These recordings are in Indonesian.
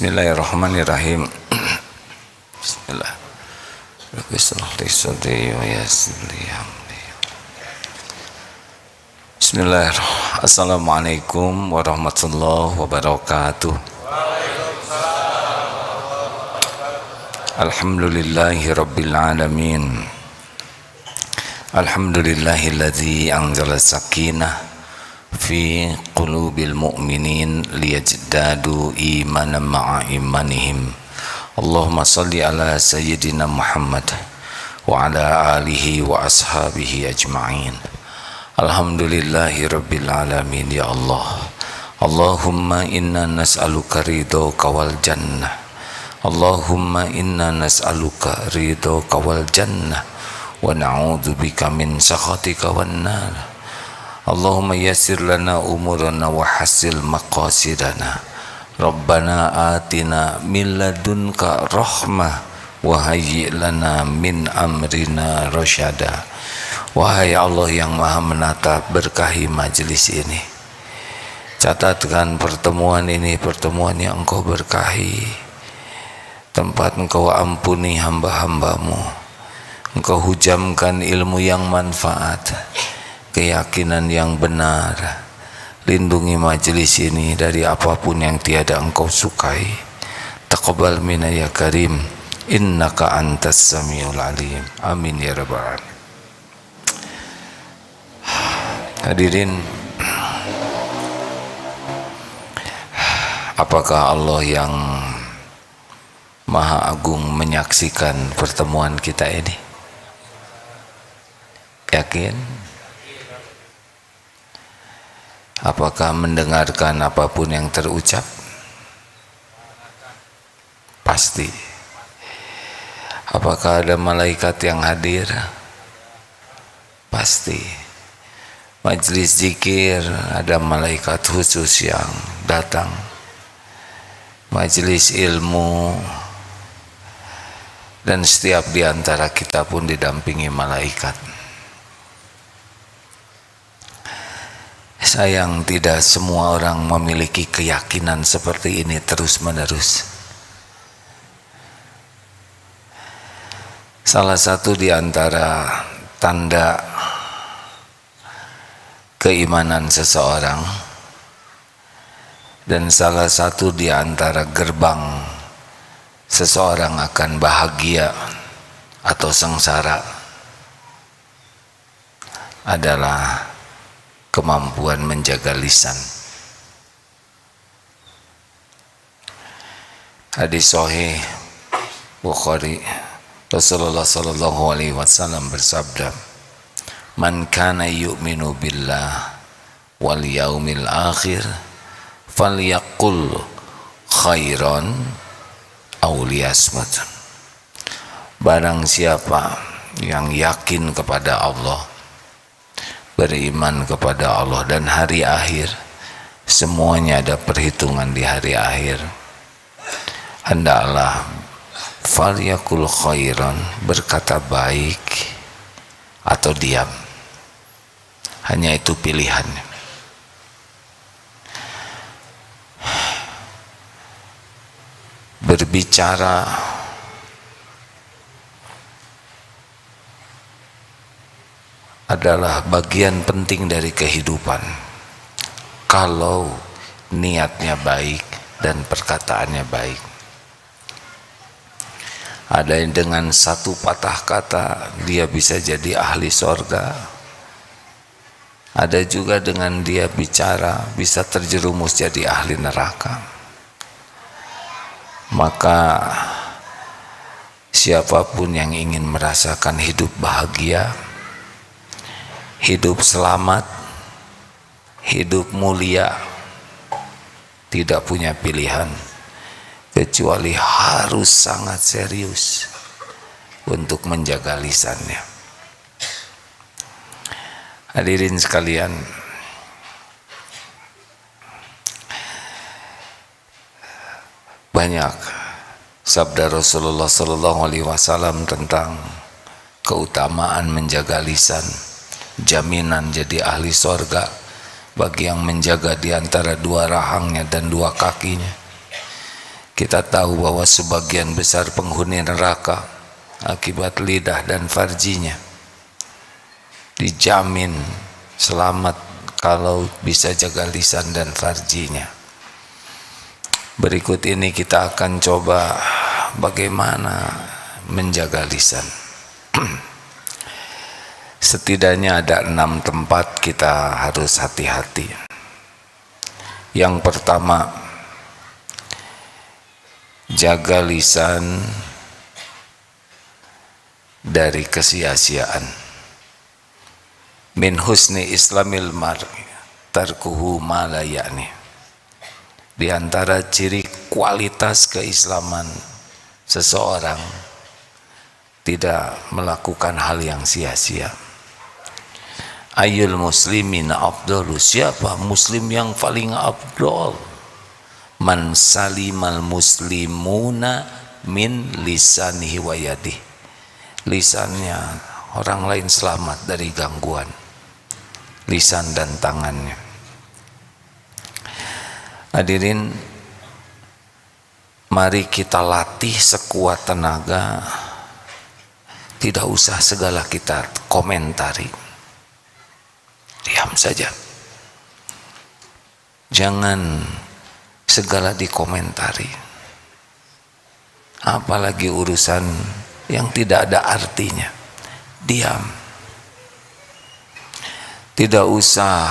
Bismillahirrahmanirrahim. Bismillah. Rabbi shrah li sadri wa yassir li amri. Bismillahirrahmanirrahim. Assalamualaikum warahmatullahi wabarakatuh. Alhamdulillahi rabbil alamin. Alhamdulillahilladzi anzala sakinah fi qulubil mu'minin liyajdadu imanan ma'a imanihim. Allahumma salli ala sayyidina Muhammad wa ala alihi wa ashabihi ajma'in. Alhamdulillahi rabbil alamin. Ya Allah, Allahumma inna nas'aluka ridhaka wal jannah. Allahumma inna nas'aluka ridhaka wal jannah wa na'udzubika min sakhatika wan nar. Allahumma yassir lana umurana wa hasil maqasidana. Rabbana atina min ladunka rahmah wa hayyi' lana min amrina rasyada. Wahai Allah yang maha menata, berkahi majelis ini. Catatkan pertemuan ini pertemuan yang Engkau berkahi, tempat Engkau ampuni hamba-hambamu, Engkau hujamkan ilmu yang manfaat, keyakinan yang benar. Lindungi majelis ini dari apapun yang tiada Engkau sukai. Taqabbal minna ya karim, innaka antas samiul alim. Amin ya rabbal alamin. Hadirin, apakah Allah yang Maha Agung menyaksikan pertemuan kita ini? Yakin? Apakah mendengarkan apapun yang terucap? Pasti. Apakah ada malaikat yang hadir? Pasti. Majelis zikir ada malaikat khusus yang datang. Majelis ilmu, dan setiap di antara kita pun didampingi malaikat. Sayang tidak semua orang memiliki keyakinan seperti ini terus-menerus. Salah satu di antara tanda keimanan seseorang dan salah satu di antara gerbang seseorang akan bahagia atau sengsara adalah kemampuan menjaga lisan. Hadis sahih Bukhari, Rasulullah sallallahu alaihi wasallam bersabda, "Man kana yu'minu billah wal yaumil akhir falyaqul khairan aw liyasmut." Barang siapa yang yakin kepada Allah, beriman kepada Allah dan hari akhir, semuanya ada perhitungan di hari akhir, hendaklah falyakul khairan, berkata baik atau diam. Hanya itu pilihan. Berbicara adalah bagian penting dari kehidupan kalau niatnya baik dan perkataannya baik. Ada yang dengan satu patah kata dia bisa jadi ahli sorga, ada juga dengan dia bicara bisa terjerumus jadi ahli neraka. Maka siapapun yang ingin merasakan hidup bahagia, hidup selamat, hidup mulia, tidak punya pilihan kecuali harus sangat serius untuk menjaga lisannya. Hadirin sekalian, banyak sabda Rasulullah sallallahu alaihi wasallam tentang keutamaan menjaga lisan. Jaminan jadi ahli sorga bagi yang menjaga di antara dua rahangnya dan dua kakinya. Kita tahu bahwa sebagian besar penghuni neraka akibat lidah dan farjinya dijamin selamat kalau bisa jaga lisan dan farjinya. Berikut ini kita akan coba bagaimana menjaga lisan. Setidaknya ada 6 tempat kita harus hati-hati. Yang pertama, jaga lisan dari kesia-siaan. Min husni islamil mar'i tarkuhu ma la ya'ni. Di antara ciri kualitas keislaman seseorang tidak melakukan hal yang sia-sia. Ayyul muslimin afdalu, siapa muslim yang paling afdal? Man salimal muslimuna min lisanihi wa yadihi. Lisannya orang lain selamat dari gangguan lisan dan tangannya. Hadirin, mari kita latih sekuat tenaga. Tidak usah segala kita komentari, diam saja. Jangan segala dikomentari, apalagi urusan yang tidak ada artinya. Diam. Tidak usah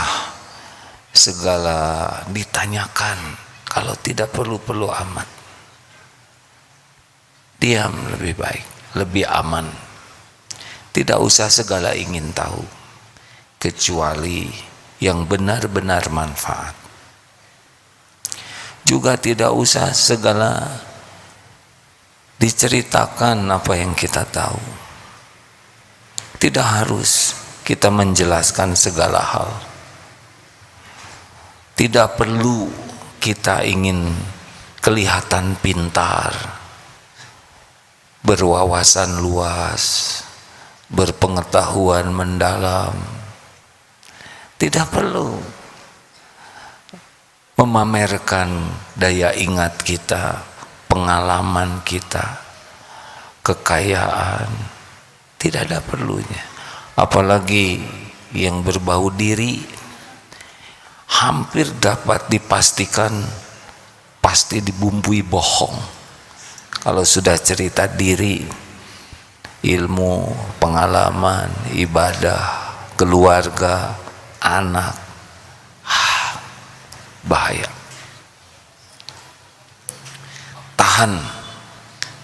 segala ditanyakan kalau tidak perlu-perlu amat. Diam lebih baik, lebih aman. Tidak usah segala ingin tahu, kecuali yang benar-benar manfaat. Juga tidak usah segala diceritakan apa yang kita tahu. Tidak harus kita menjelaskan segala hal. Tidak perlu kita ingin kelihatan pintar, berwawasan luas, berpengetahuan mendalam. Tidak perlu memamerkan daya ingat kita, pengalaman kita, kekayaan. Tidak ada perlunya. Apalagi yang berbau diri, hampir dapat dipastikan pasti dibumbui bohong. Kalau sudah cerita diri, ilmu, pengalaman, ibadah, keluarga, anak, bahaya. Tahan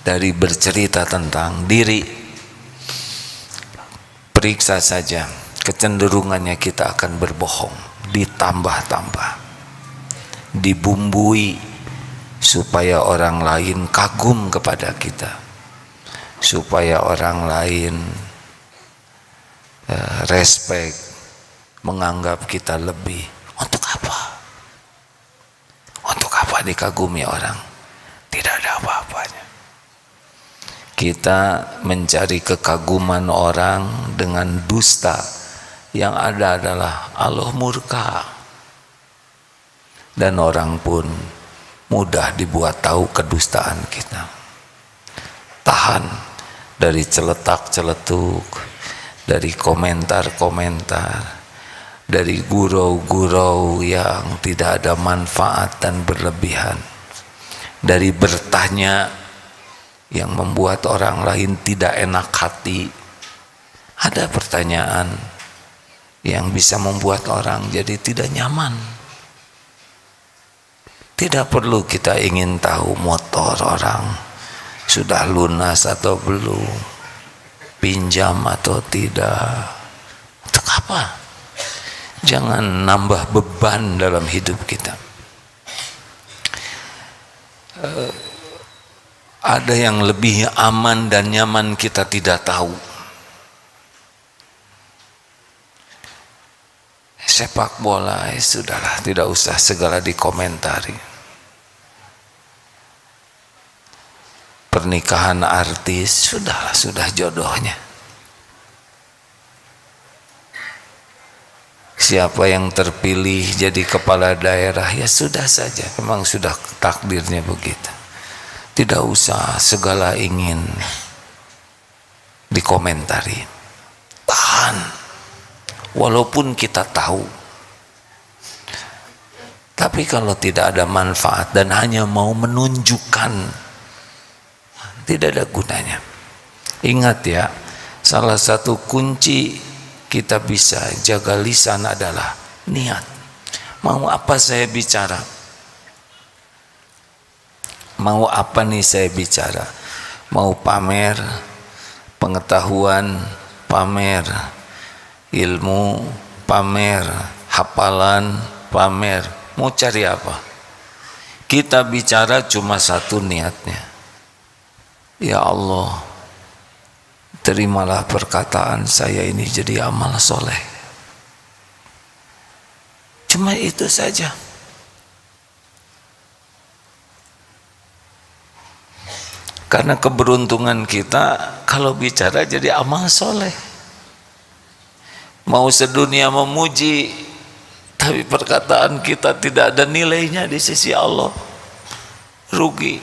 dari bercerita tentang diri. Periksa saja kecenderungannya kita akan berbohong, ditambah-tambah, dibumbui supaya orang lain kagum kepada kita, supaya orang lain respect, menganggap kita lebih. Untuk apa? Untuk apa dikagumi orang? Tidak ada apa-apanya. Kita mencari kekaguman orang dengan dusta, yang ada adalah Allah murka. Dan orang pun mudah dibuat tahu kedustaan kita. Tahan dari celetak-celetuk, dari komentar-komentar, dari gurau-gurau yang tidak ada manfaat dan berlebihan, dari bertanya yang membuat orang lain tidak enak hati. Ada pertanyaan yang bisa membuat orang jadi tidak nyaman. Tidak perlu kita ingin tahu motor orang sudah lunas atau belum, pinjam atau tidak. Untuk apa? Jangan nambah beban dalam hidup kita. Ada yang lebih aman dan nyaman kita tidak tahu. Sepak bola, sudahlah, tidak usah segala dikomentari. Pernikahan artis, sudahlah, sudah jodohnya. Siapa yang terpilih jadi kepala daerah, ya sudah saja, memang sudah takdirnya begitu. Tidak usah segala ingin dikomentari. Tahan. Walaupun kita tahu. Tapi kalau tidak ada manfaat dan hanya mau menunjukkan, tidak ada gunanya. Ingat ya, salah satu kunci kita bisa jaga lisan adalah niat. Mau apa saya bicara? Mau apa nih saya bicara? Mau pamer pengetahuan, pamer ilmu, pamer hafalan, pamer. Mau cari apa? Kita bicara cuma satu niatnya. Ya Allah, terimalah perkataan saya ini jadi amal soleh. Cuma itu saja. Karena keberuntungan kita kalau bicara jadi amal soleh. Mau sedunia memuji, tapi perkataan kita tidak ada nilainya di sisi Allah, rugi.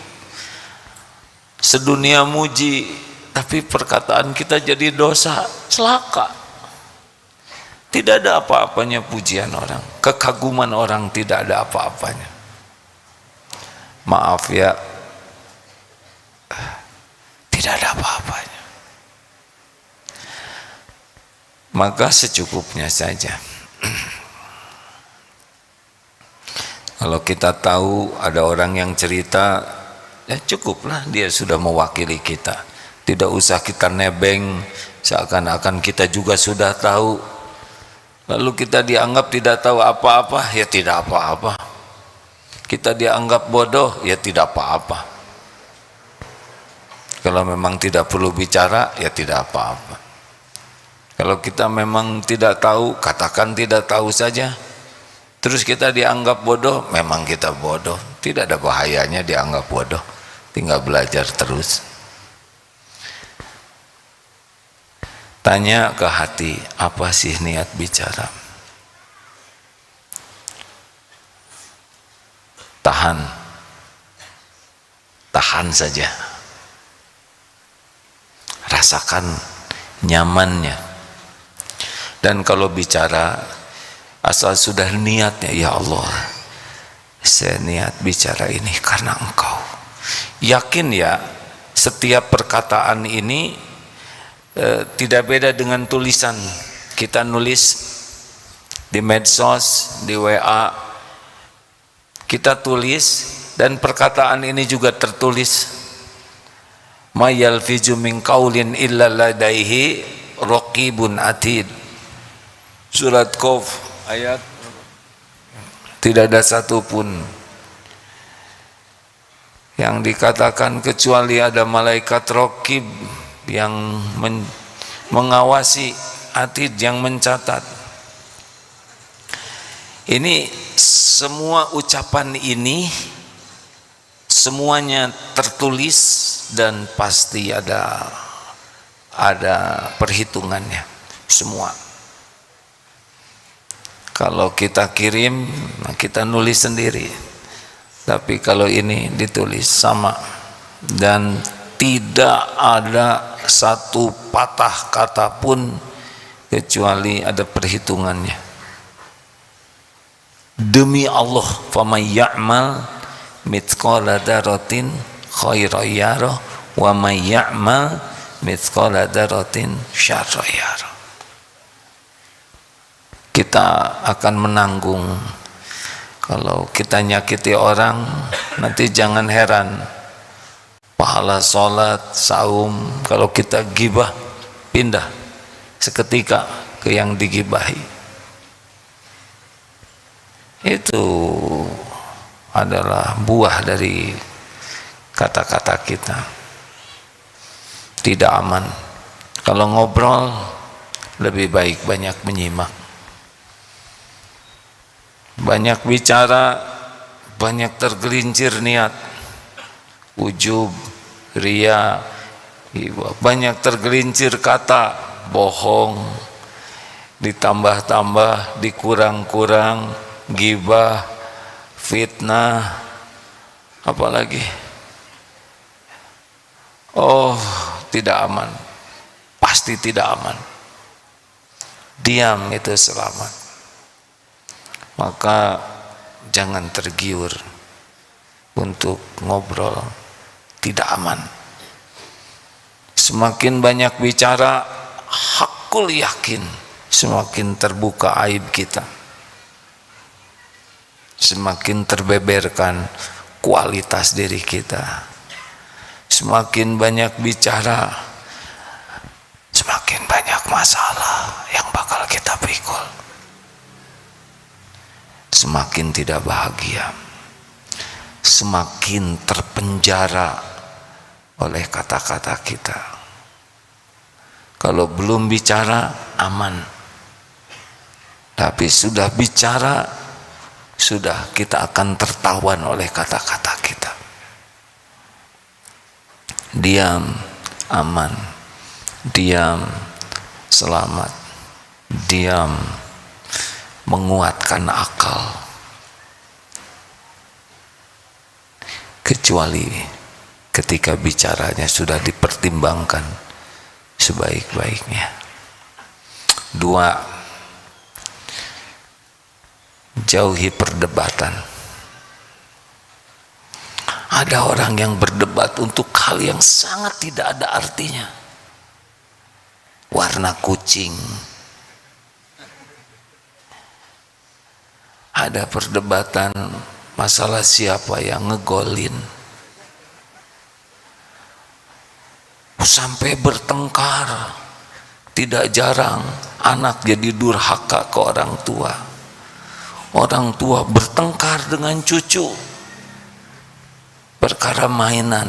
Sedunia muji, tapi perkataan kita jadi dosa, celaka. Tidak ada apa-apanya pujian orang, kekaguman orang tidak ada apa-apanya. Maaf ya, tidak ada apa-apanya. Maka secukupnya saja. Kalau kita tahu ada orang yang cerita, ya cukuplah dia sudah mewakili kita. Tidak usah kita nebeng seakan-akan kita juga sudah tahu. Lalu kita dianggap tidak tahu apa-apa, ya tidak apa-apa. Kita dianggap bodoh, ya tidak apa-apa. Kalau memang tidak perlu bicara, ya tidak apa-apa. Kalau kita memang tidak tahu, katakan tidak tahu saja. Terus kita dianggap bodoh, memang kita bodoh. Tidak ada bahayanya dianggap bodoh. Tinggal belajar terus. Tanya ke hati, apa sih niat bicara? Tahan. Tahan saja. Rasakan nyamannya. Dan kalau bicara, asal sudah niatnya, ya Allah, saya niat bicara ini karena Engkau. Yakin ya, setiap perkataan ini tidak beda dengan tulisan. Kita nulis di medsos, di WA, kita tulis, dan perkataan ini juga tertulis. Ma yalfizu min qaulin illa ladaihi raqibun atid. Surat Qaf ayat, tidak ada satupun yang dikatakan kecuali ada malaikat raqib yang mengawasi, atid yang mencatat. Ini semua ucapan ini semuanya tertulis dan pasti ada perhitungannya semua. Kalau kita kirim, kita nulis sendiri. Tapi kalau ini ditulis sama, dan tidak ada satu patah kata pun kecuali ada perhitungannya. Demi Allah, faman ya'mal mithqala dzarratin khairan yarah wa man ya'mal mithqala dzarratin syarran yarah. Kita akan menanggung. Kalau kita nyakiti orang, nanti jangan heran, pahala sholat, saum, kalau kita gibah, pindah seketika ke yang digibahi. Itu adalah buah dari kata-kata kita. Tidak aman. Kalau ngobrol, lebih baik banyak menyimak. Banyak bicara, banyak tergelincir niat, ujub, ria, banyak tergelincir kata, bohong, ditambah-tambah, dikurang-kurang, gibah, fitnah, apalagi Oh, tidak aman, pasti tidak aman. Diam itu selamat. Maka jangan tergiur untuk ngobrol tidak aman. Semakin banyak bicara, hakul yakin semakin terbuka aib kita, semakin terbeberkan kualitas diri kita. Semakin banyak bicara, semakin banyak masalah yang bakal kita pikul. Semakin tidak bahagia, semakin terpenjara oleh kata-kata kita. Kalau belum bicara aman, tapi sudah bicara, sudah kita akan tertawan oleh kata-kata kita. Diam aman, diam selamat, diam menguatkan akal. Kecuali ketika bicaranya sudah dipertimbangkan sebaik-baiknya. 2, jauhi perdebatan. Ada orang yang berdebat untuk hal yang sangat tidak ada artinya. Warna kucing. Ada perdebatan masalah siapa yang ngegolin. Sampai bertengkar. Tidak jarang anak jadi durhaka ke orang tua. Orang tua bertengkar dengan cucu perkara mainan.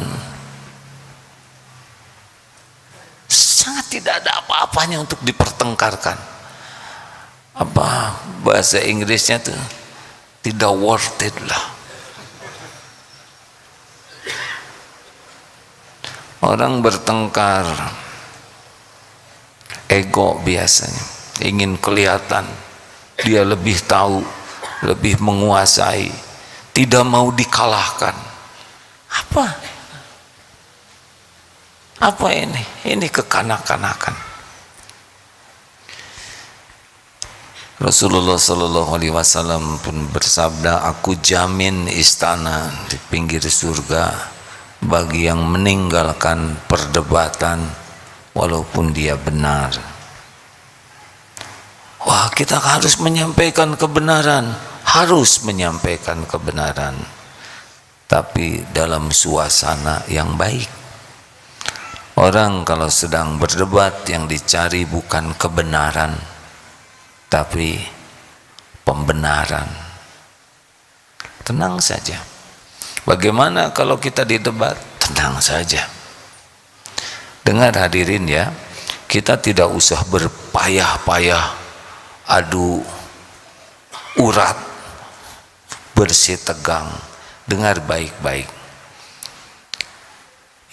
Sangat tidak ada apa-apanya untuk dipertengkarkan. Apa bahasa Inggrisnya tuh, tidak worth it lah. Orang bertengkar ego biasanya, ingin kelihatan dia lebih tahu, lebih menguasai, tidak mau dikalahkan. Apa ini? Ini kekanak-kanakan. Rasulullah Shallallahu Alaihi Wasallam pun bersabda, aku jamin istana di pinggir surga bagi yang meninggalkan perdebatan walaupun dia benar. Wah, kita harus menyampaikan kebenaran, harus menyampaikan kebenaran, tapi dalam suasana yang baik. Orang kalau sedang berdebat yang dicari bukan kebenaran, tapi pembenaran. Tenang saja. Bagaimana kalau kita didebat? Tenang saja. Dengar hadirin ya, kita tidak usah berpayah-payah, adu urat, bersih tegang. Dengar baik-baik.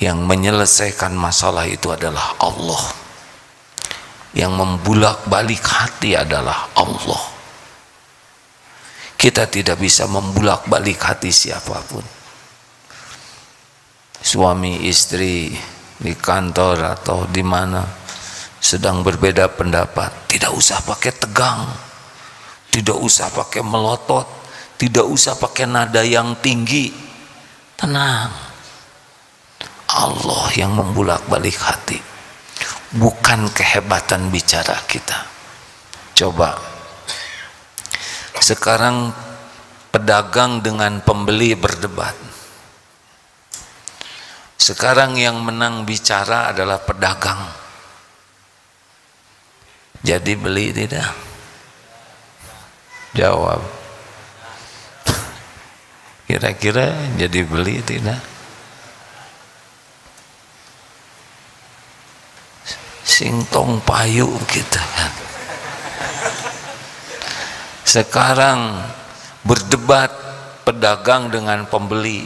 Yang menyelesaikan masalah itu adalah Allah. Yang membulak-balik hati adalah Allah. Kita tidak bisa membulak-balik hati siapapun. Suami istri di kantor atau di mana sedang berbeda pendapat, tidak usah pakai tegang, tidak usah pakai melotot, tidak usah pakai nada yang tinggi. Tenang. Allah yang membulak-balik hati, bukan kehebatan bicara kita. Coba sekarang pedagang dengan pembeli berdebat. Sekarang yang menang bicara adalah pedagang. Jadi beli tidak? Jawab. Kira-kira jadi beli tidak? Singtong payu gitu kan. Sekarang berdebat pedagang dengan pembeli,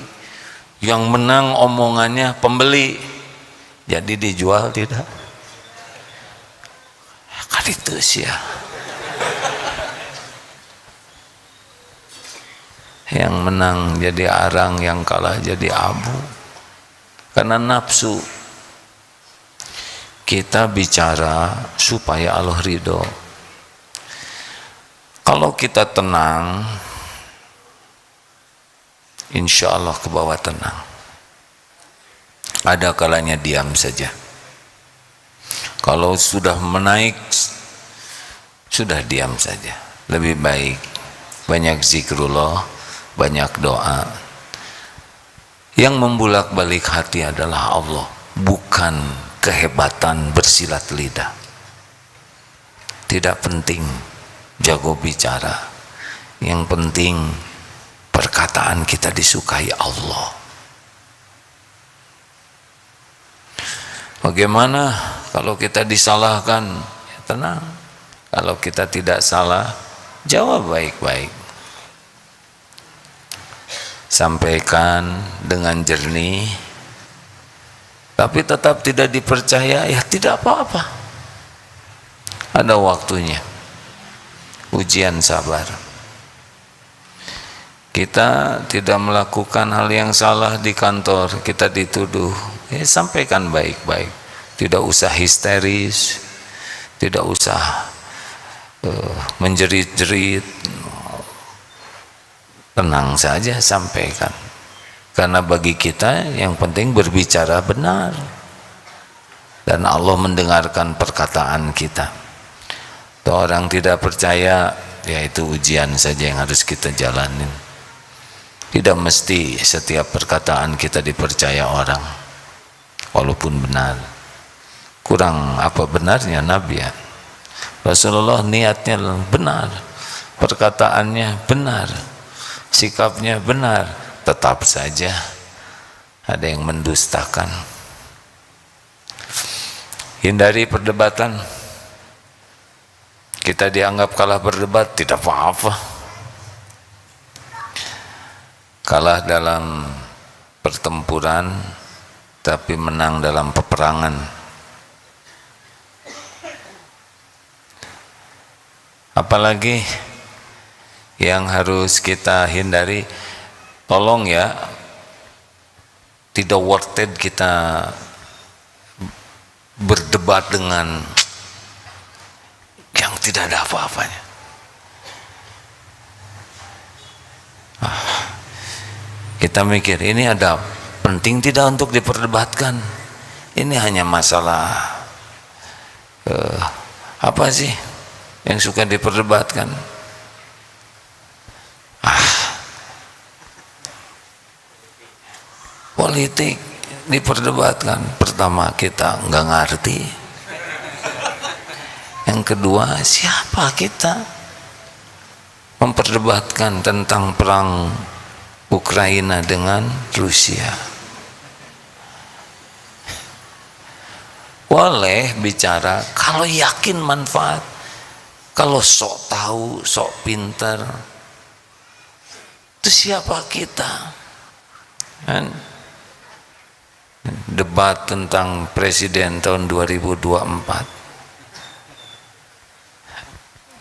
yang menang omongannya pembeli, jadi dijual tidak? Kan itu sih ya. Yang menang jadi arang, yang kalah jadi abu. Karena nafsu kita bicara supaya Allah ridho. Kalau kita tenang, insya Allah ke bawah tenang. Ada kalanya diam saja. Kalau sudah menaik, sudah diam saja. Lebih baik banyak zikrullah, banyak doa. Yang membulak-balik hati adalah Allah, bukan kehebatan bersilat lidah. Tidak penting jago bicara, yang penting perkataan kita disukai Allah. Bagaimana kalau kita disalahkan? Ya tenang. Kalau kita tidak salah, jawab baik-baik. Sampaikan dengan jernih. Tapi tetap tidak dipercaya, ya tidak apa-apa. Ada waktunya. Ujian sabar. Kita tidak melakukan hal yang salah di kantor, kita dituduh, ya sampaikan baik-baik. Tidak usah histeris, tidak usah menjerit-jerit. Tenang saja sampaikan. Karena bagi kita yang penting berbicara benar. Dan Allah mendengarkan perkataan kita. Kalau orang tidak percaya, ya itu ujian saja yang harus kita jalanin. Tidak mesti setiap perkataan kita dipercaya orang, walaupun benar. Kurang apa benarnya Nabi ya? Rasulullah niatnya benar, perkataannya benar, sikapnya benar, tetap saja ada yang mendustakan. Hindari perdebatan. Kita dianggap kalah berdebat, tidak apa-apa. Kalah dalam pertempuran, tapi menang dalam peperangan. Apalagi yang harus kita hindari, tolong ya, tidak worth it kita berdebat dengan yang tidak ada apa-apanya. Kita mikir, ini ada penting tidak untuk diperdebatkan? Ini hanya masalah apa sih yang suka diperdebatkan? Politik diperdebatkan. Pertama, kita nggak ngerti. Yang kedua, siapa kita memperdebatkan tentang perang Ukraina dengan Rusia? Boleh bicara kalau yakin manfaat. Kalau sok tahu, sok pinter, itu siapa kita? Kan? Debat tentang presiden tahun 2024,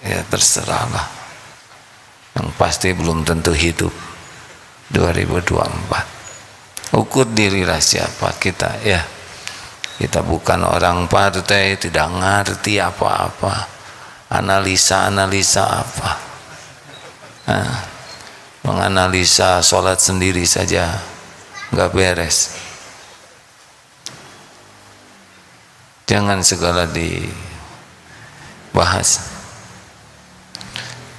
ya terserahlah. Yang pasti belum tentu hidup 2024. Ukur dirilah siapa kita ya. Kita bukan orang partai, tidak ngerti apa-apa. Analisa-analisa apa? Menganalisa sholat sendiri saja nggak beres. Jangan segala dibahas.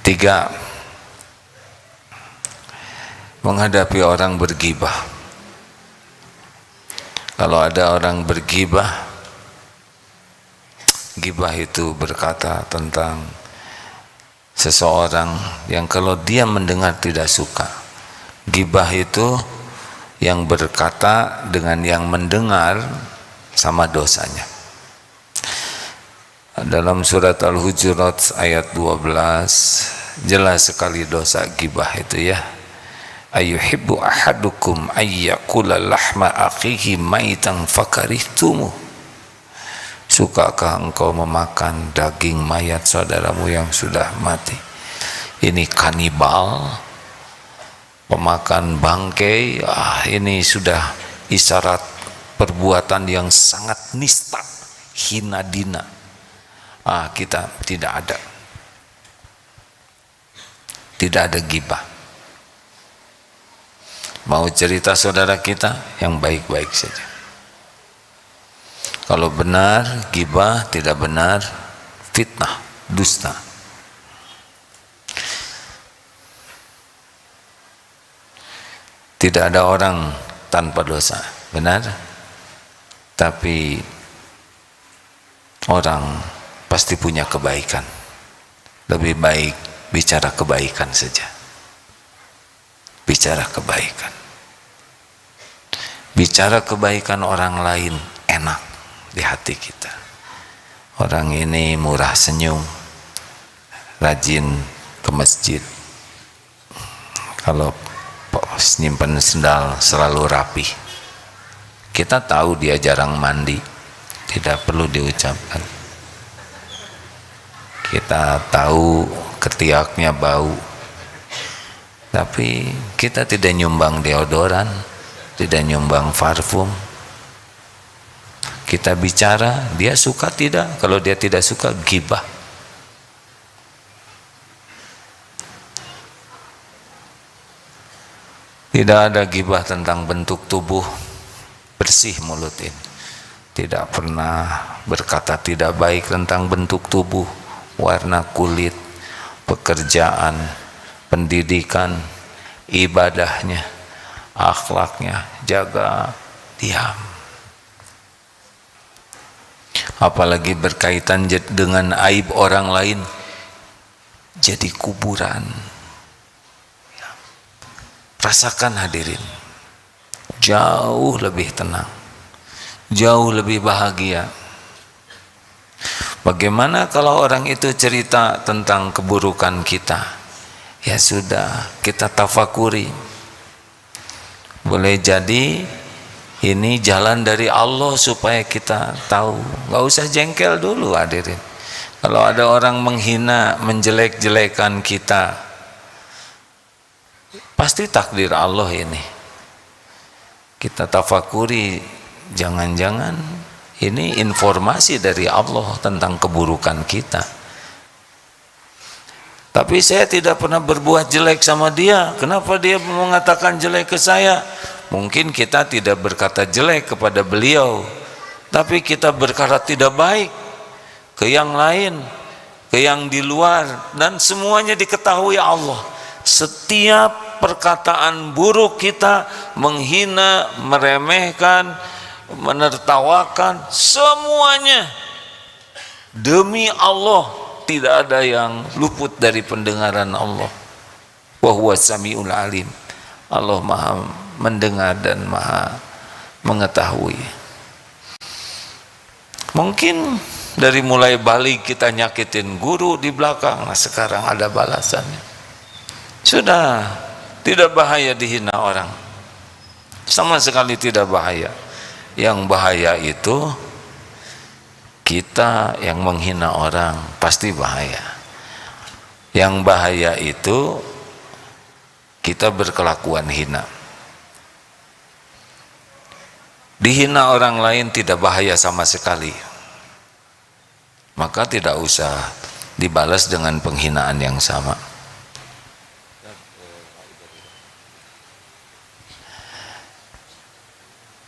3, menghadapi orang bergibah. Kalau ada orang bergibah, gibah itu berkata tentang seseorang yang kalau dia mendengar tidak suka. Gibah itu yang berkata dengan yang mendengar sama dosanya. Dalam surat Al-Hujurat ayat 12 jelas sekali dosa gibah itu ya. Ayuhibbu ahadukum ayyakula lahma akhihi maitan fakarihtumu. Sukakah engkau memakan daging mayat saudaramu yang sudah mati? Ini kanibal, pemakan bangkai. Ini sudah isyarat perbuatan yang sangat nista, hina dina. Kita tidak ada ghibah. Mau cerita saudara kita yang baik-baik saja. Kalau benar ghibah, tidak benar fitnah, dusta. Tidak ada orang tanpa dosa, benar? Tapi orang pasti punya kebaikan. Lebih baik bicara kebaikan saja. Bicara kebaikan. Bicara kebaikan orang lain enak di hati kita. Orang ini murah senyum, rajin ke masjid. Kalau nyimpen sendal selalu rapi. Kita tahu dia jarang mandi, tidak perlu diucapkan. Kita tahu ketiaknya bau, tapi kita tidak nyumbang deodoran, tidak nyumbang parfum. Kita bicara, dia suka tidak? Kalau dia tidak suka, ghibah. Tidak ada ghibah tentang bentuk tubuh, bersih mulut ini. Tidak pernah berkata tidak baik tentang bentuk tubuh, warna kulit, pekerjaan, pendidikan, ibadahnya, akhlaknya. Jaga, diam. Apalagi berkaitan dengan aib orang lain, jadi kuburan. Rasakan hadirin, jauh lebih tenang, jauh lebih bahagia. Bagaimana kalau orang itu cerita tentang keburukan kita? Ya sudah, kita tafakuri. Boleh jadi ini jalan dari Allah supaya kita tahu. Gak usah jengkel dulu hadirin. Kalau ada orang menghina, menjelek-jelekan kita, pasti takdir Allah ini. Kita tafakuri, jangan-jangan ini informasi dari Allah tentang keburukan kita. Tapi saya tidak pernah berbuat jelek sama dia. Kenapa dia mengatakan jelek ke saya? Mungkin kita tidak berkata jelek kepada beliau, tapi kita berkata tidak baik ke yang lain, ke yang di luar, dan semuanya diketahui Allah. Setiap perkataan buruk kita, menghina, meremehkan, menertawakan, semuanya demi Allah, tidak ada yang luput dari pendengaran Allah. Wa huwa samiul alim. Allah Maha mendengar dan Maha mengetahui. Mungkin dari mulai balik kita nyakitin guru di belakang, nah sekarang ada balasannya. Sudah, tidak bahaya dihina orang, sama sekali tidak bahaya. Yang bahaya itu kita yang menghina orang, pasti bahaya. Yang bahaya itu kita berkelakuan hina. Dihina orang lain tidak bahaya sama sekali, maka tidak usah dibalas dengan penghinaan yang sama.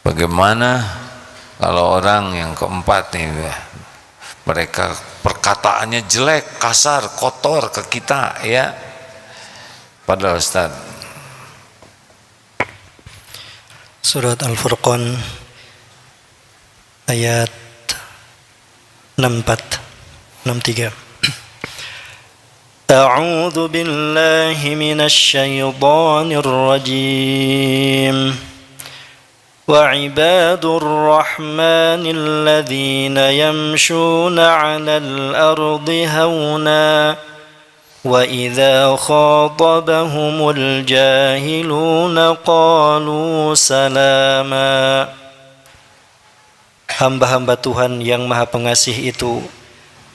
Bagaimana kalau orang yang keempat nih, mereka perkataannya jelek, kasar, kotor ke kita, ya? Padahal Ustaz, Surat Al-Furqan ayat 63. A'udzu billahi minasy syaithanir rajim. Wa ibadur rahmanil ladzina yamshuna 'alal ardi hauna wa idza khatabahumul jahiluna qalu salama. Hamba-hamba Tuhan yang Maha Pengasih itu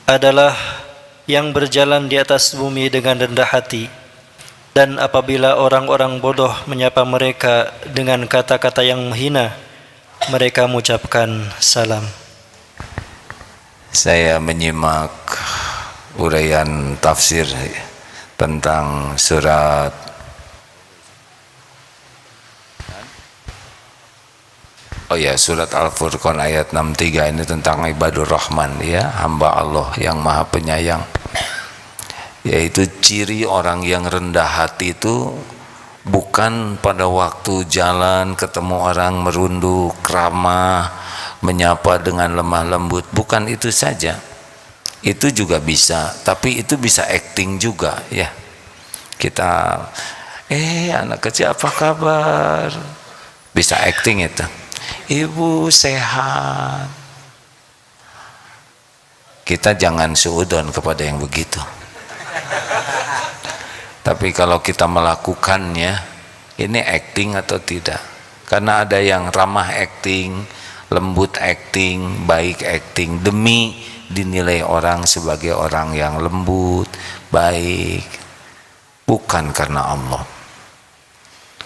adalah yang berjalan di atas bumi dengan rendah hati, dan apabila orang-orang bodoh menyapa mereka dengan kata-kata yang menghina, mereka mengucapkan salam. saya menyimak uraian tafsir tentang surat surat Al-Furqan ayat 63 ini tentang ibadur rahman, ya, hamba Allah yang maha penyayang, yaitu ciri orang yang rendah hati itu bukan pada waktu jalan ketemu orang merunduk ramah menyapa dengan lemah lembut, bukan itu saja, itu juga bisa, tapi itu bisa acting juga, ya. Kita anak kecil apa kabar, bisa acting itu. Ibu sehat. Kita jangan suudon kepada yang begitu. Tapi kalau kita melakukannya, ini acting atau tidak? Karena ada yang ramah acting, lembut acting, baik acting, demi dinilai orang sebagai orang yang lembut, baik, bukan karena Allah.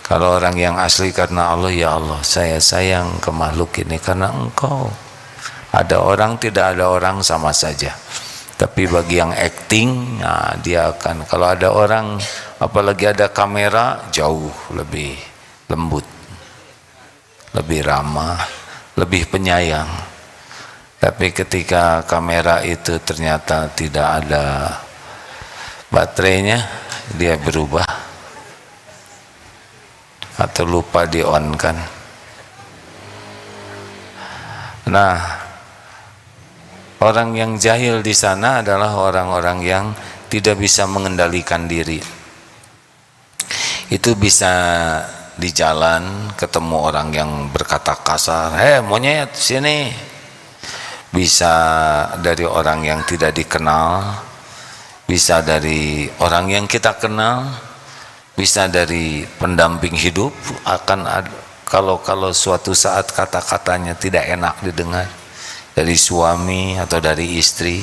Kalau orang yang asli karena Allah, ya Allah, saya sayang ke makhluk ini karena Engkau. Ada orang, tidak ada orang, sama saja. Tapi bagi yang acting, nah dia akan, kalau ada orang, apalagi ada kamera, jauh lebih lembut, lebih ramah, lebih penyayang. Tapi ketika kamera itu ternyata tidak ada baterainya, dia berubah atau lupa di on kan. Nah, orang yang jahil di sana adalah orang-orang yang tidak bisa mengendalikan diri. Itu bisa di jalan ketemu orang yang berkata kasar, monyet sini. Bisa dari orang yang tidak dikenal, bisa dari orang yang kita kenal, bisa dari pendamping hidup. Akan ada, kalau suatu saat kata-katanya tidak enak didengar, dari suami atau dari istri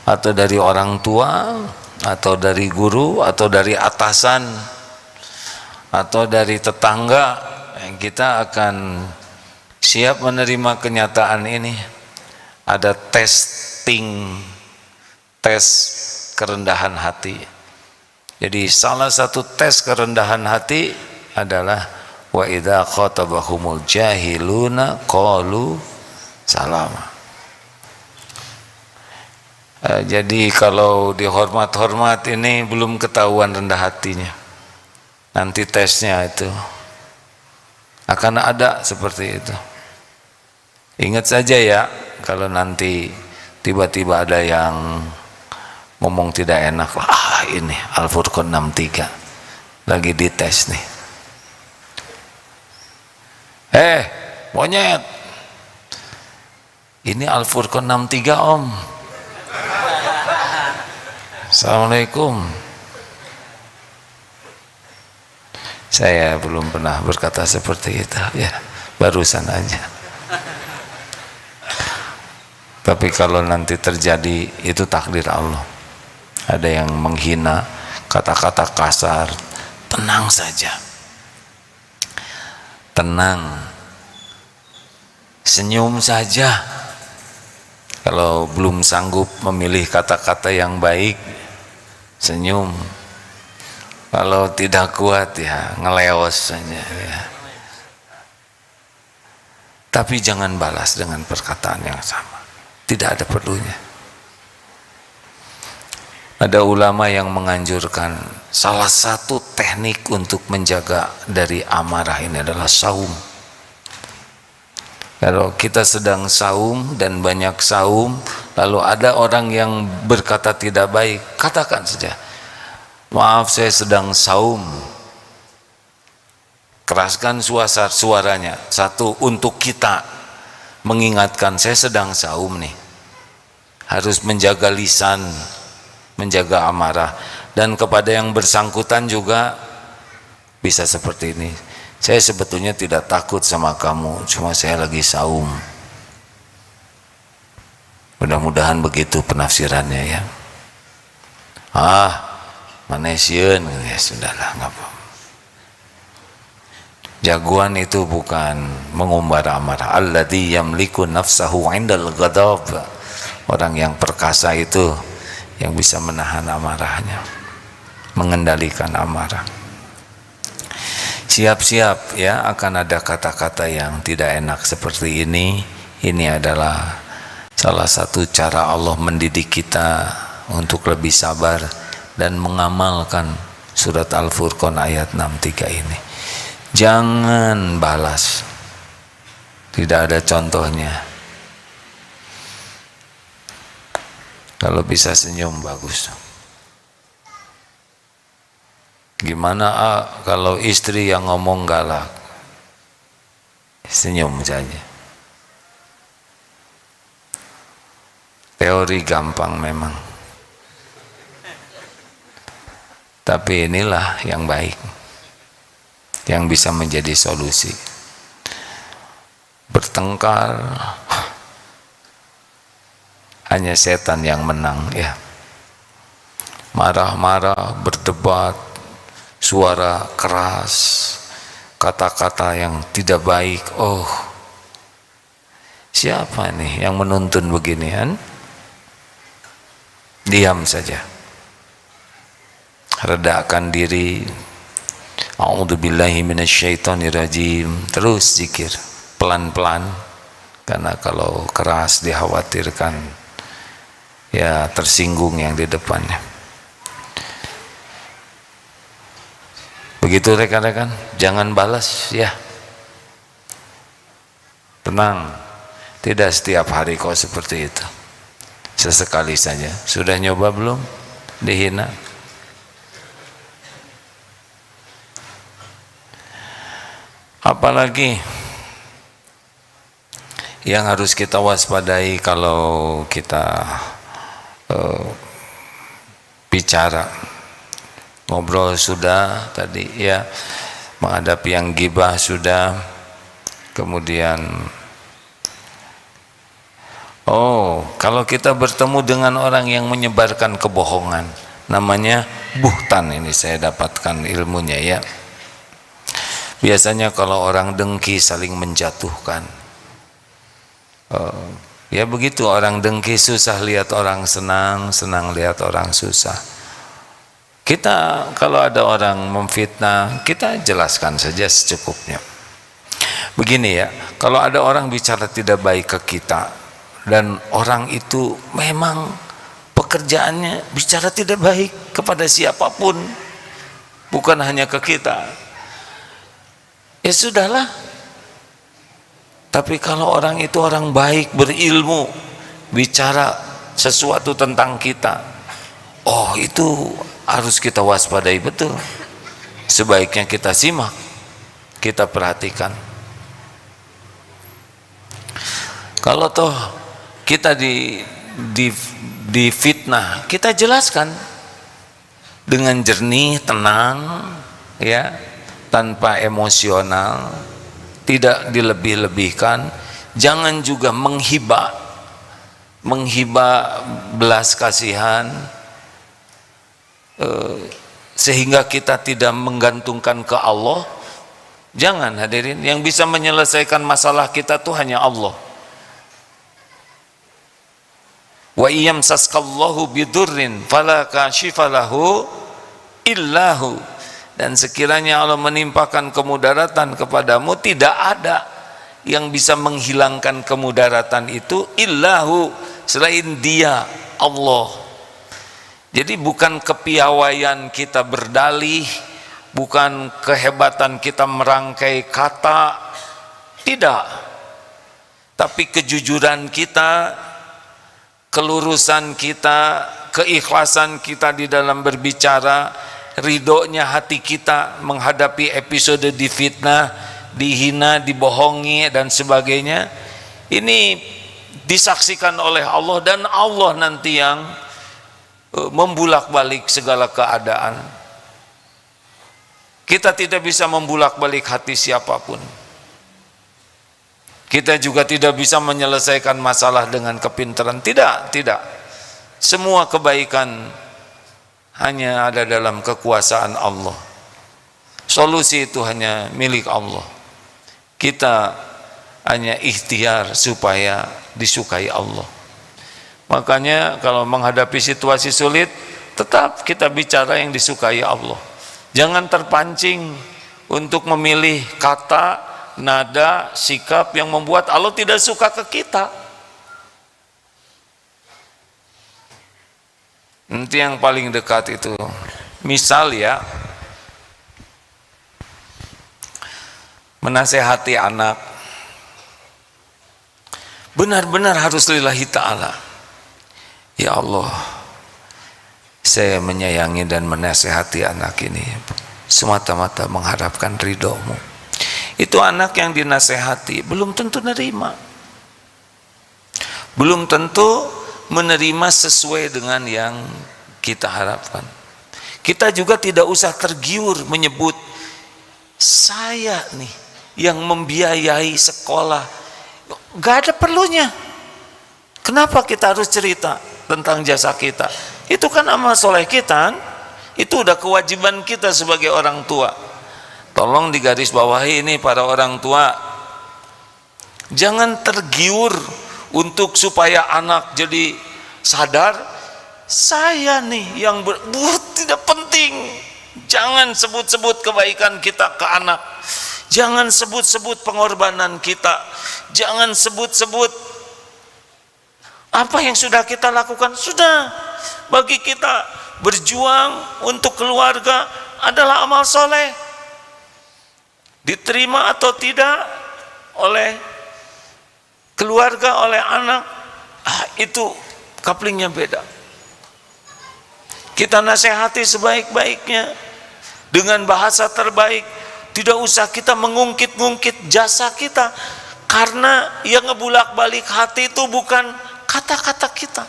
atau dari orang tua atau dari guru atau dari atasan atau dari tetangga, kita akan siap menerima kenyataan ini. Ada tes kerendahan hati. Jadi salah satu tes kerendahan hati adalah wa idza khatabahumul jahiluna qalu salama. Jadi kalau dihormat-hormat ini belum ketahuan rendah hatinya. Nanti tesnya itu akan ada seperti itu. Ingat saja ya, kalau nanti tiba-tiba ada yang ngomong tidak enak, ini Al-Furqan 63 lagi dites nih. Monyet, ini Al-Furqan 63 om. Assalamualaikum. Saya belum pernah berkata seperti itu, ya, barusan aja. Tapi kalau nanti terjadi, itu takdir Allah. Ada yang menghina, kata-kata kasar, tenang saja, tenang, senyum saja. Kalau belum sanggup memilih kata-kata yang baik, senyum. Kalau tidak kuat, ya ngeleos saja, ya. Tapi jangan balas dengan perkataan yang sama, tidak ada perlunya. Ada ulama yang menganjurkan salah satu teknik untuk menjaga dari amarah ini adalah saum. Kalau kita sedang saum dan banyak saum, lalu ada orang yang berkata tidak baik, katakan saja, maaf saya sedang saum. Keraskan suaranya. Satu, untuk kita mengingatkan, saya sedang saum nih. Harus menjaga lisan, menjaga amarah. Dan kepada yang bersangkutan juga bisa seperti ini. Saya sebetulnya tidak takut sama kamu, cuma saya lagi saum. Mudah-mudahan begitu penafsirannya, ya. Manesieun, ya sudahlah, nggak apa. Jagoan itu bukan mengumbar amarah. Alladzi yamliku nafsahu 'indal ghadab Orang yang perkasa itu yang bisa menahan amarahnya, mengendalikan amarah. Siap-siap ya, akan ada kata-kata yang tidak enak seperti ini. Ini adalah salah satu cara Allah mendidik kita untuk lebih sabar dan mengamalkan surat Al-Furqan ayat 63 ini. Jangan balas, tidak ada contohnya. Kalau bisa senyum bagus. Gimana kalau istri yang ngomong galak? Senyum saja. Teori gampang memang, tapi inilah yang baik, yang bisa menjadi solusi. Bertengkar hanya setan yang menang ya. Marah-marah, berdebat, suara keras, kata-kata yang tidak baik. Oh, siapa nih yang menuntun beginian? Diam saja, redakan diri. A'udzubillahi minasyaitonirrajim. Terus zikir pelan-pelan, karena kalau keras dikhawatirkan ya tersinggung yang di depannya. Begitu rekan-rekan, jangan balas ya. Tenang, tidak setiap hari kok seperti itu. Sesekali saja. Sudah nyoba belum dihina? Apalagi yang harus kita waspadai kalau kita bicara, ngobrol sudah tadi ya, menghadapi yang gibah sudah, kemudian kalau kita bertemu dengan orang yang menyebarkan kebohongan, namanya buhtan. Ini saya dapatkan ilmunya ya. Biasanya kalau orang dengki saling menjatuhkan. Ya begitu, orang dengki susah lihat orang senang, senang lihat orang susah. Kita kalau ada orang memfitnah, kita jelaskan saja secukupnya. Begini ya, kalau ada orang bicara tidak baik ke kita, dan orang itu memang pekerjaannya bicara tidak baik kepada siapapun, bukan hanya ke kita, ya sudahlah. Tapi kalau orang itu orang baik, berilmu, bicara sesuatu tentang kita, itu harus kita waspadai betul. Sebaiknya kita simak, kita perhatikan. Kalau toh kita di fitnah, kita jelaskan dengan jernih, tenang ya, tanpa emosional, tidak dilebih-lebihkan. Jangan juga menghibah belas kasihan sehingga kita tidak menggantungkan ke Allah. Jangan hadirin, yang bisa menyelesaikan masalah kita tuh hanya Allah. Wa iyamsaskallahu bidurrin fala kashifa lahu illahu. Dan sekiranya Allah menimpakan kemudaratan kepadamu, tidak ada yang bisa menghilangkan kemudaratan itu illahu, selain Dia, Allah. Jadi bukan kepiawaian kita berdalih, bukan kehebatan kita merangkai kata, tidak, tapi kejujuran kita, kelurusan kita, keikhlasan kita di dalam berbicara, ridhonya hati kita menghadapi episode difitnah, dihina, dibohongi dan sebagainya. Ini disaksikan oleh Allah, dan Allah nanti yang membulak-balik segala keadaan. Kita tidak bisa membulak-balik hati siapapun. Kita juga tidak bisa menyelesaikan masalah dengan kepintaran. Tidak. Semua kebaikan hanya ada dalam kekuasaan Allah. Solusi itu hanya milik Allah. Kita hanya ikhtiar supaya disukai Allah. Makanya kalau menghadapi situasi sulit, tetap kita bicara yang disukai Allah. Jangan terpancing untuk memilih kata, nada, sikap yang membuat Allah tidak suka ke kita. Nanti yang paling dekat itu, misal ya, menasehati anak, benar-benar harus lillahi ta'ala. Ya Allah, saya menyayangi dan menasehati anak ini semata-mata mengharapkan ridho-Mu. Itu anak yang dinasehati belum tentu nerima, belum tentu menerima sesuai dengan yang kita harapkan. Kita juga tidak usah tergiur menyebut, saya nih yang membiayai sekolah. Gak ada perlunya. Kenapa kita harus cerita tentang jasa kita? Itu kan amal soleh kita, itu udah kewajiban kita sebagai orang tua. Tolong digarisbawahi ini para orang tua, jangan tergiur untuk supaya anak jadi sadar, saya nih yang tidak penting. Jangan sebut-sebut kebaikan kita ke anak, jangan sebut-sebut pengorbanan kita, jangan sebut-sebut apa yang sudah kita lakukan. Sudah, bagi kita berjuang untuk keluarga adalah amal soleh, diterima atau tidak oleh keluarga, oleh anak, itu kaplingnya beda. Kita nasihati sebaik-baiknya dengan bahasa terbaik. Tidak usah kita mengungkit-ungkit jasa kita, karena yang ngebulak-balik hati itu bukan kata-kata kita,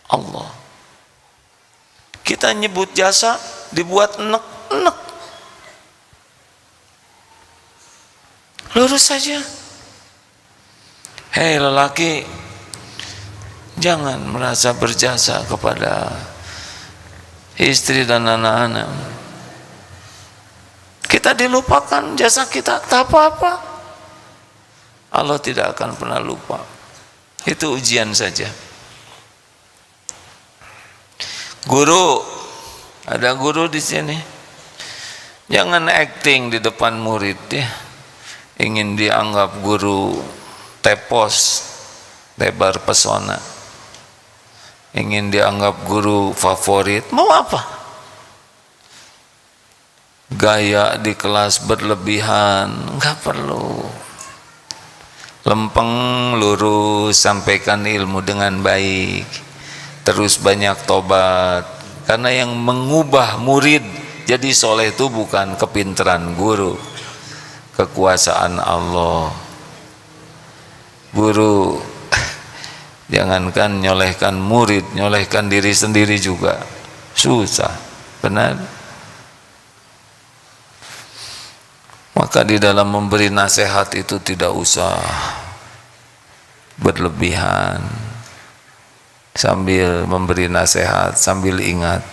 Allah. Kita nyebut jasa dibuat enek-enek. Lurus saja. Hei lelaki, jangan merasa berjasa kepada istri dan anak-anak. Kita dilupakan jasa kita, tak apa-apa. Allah tidak akan pernah lupa. Itu ujian saja. Guru, ada guru di sini, jangan acting di depan murid ya. Ingin dianggap guru tepos, tebar pesona, ingin dianggap guru favorit. Mau apa? Gaya di kelas berlebihan, nggak perlu. Lempeng, lurus, sampaikan ilmu dengan baik, terus banyak tobat. Karena yang mengubah murid jadi soleh itu bukan kepintaran guru, kekuasaan Allah. Guru jangankan nyolehkan murid, nyolehkan diri sendiri juga susah, benar. Maka di dalam memberi nasihat itu tidak usah berlebihan. Sambil memberi nasihat, sambil ingat,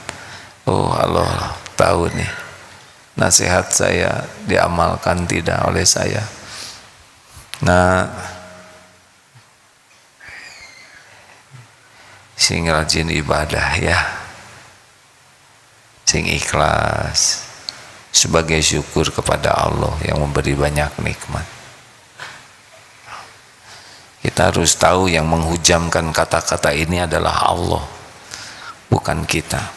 oh Allah tahu nih nasihat saya diamalkan tidak oleh saya. Nah, sing rajin ibadah ya, sing ikhlas, sebagai syukur kepada Allah yang memberi banyak nikmat. Kita harus tahu yang menghujamkan kata-kata ini adalah Allah, bukan kita.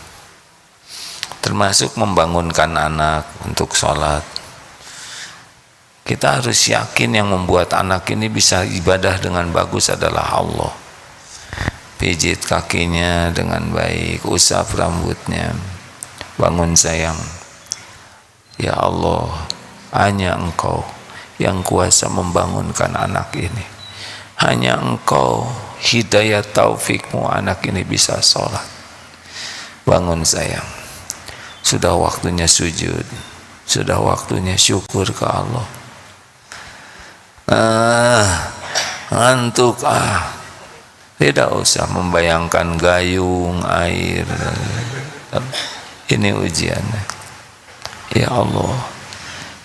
Termasuk membangunkan anak untuk sholat. Kita harus yakin yang membuat anak ini bisa ibadah dengan bagus adalah Allah. Pijit kakinya dengan baik, usap rambutnya, bangun sayang. Ya Allah, hanya Engkau yang kuasa membangunkan anak ini. Hanya Engkau, hidayah taufikmu, anak ini bisa sholat. Bangun sayang, sudah waktunya sujud, sudah waktunya syukur ke Allah. Ngantuk tidak usah membayangkan gayung, air. Ini ujiannya. Ya Allah,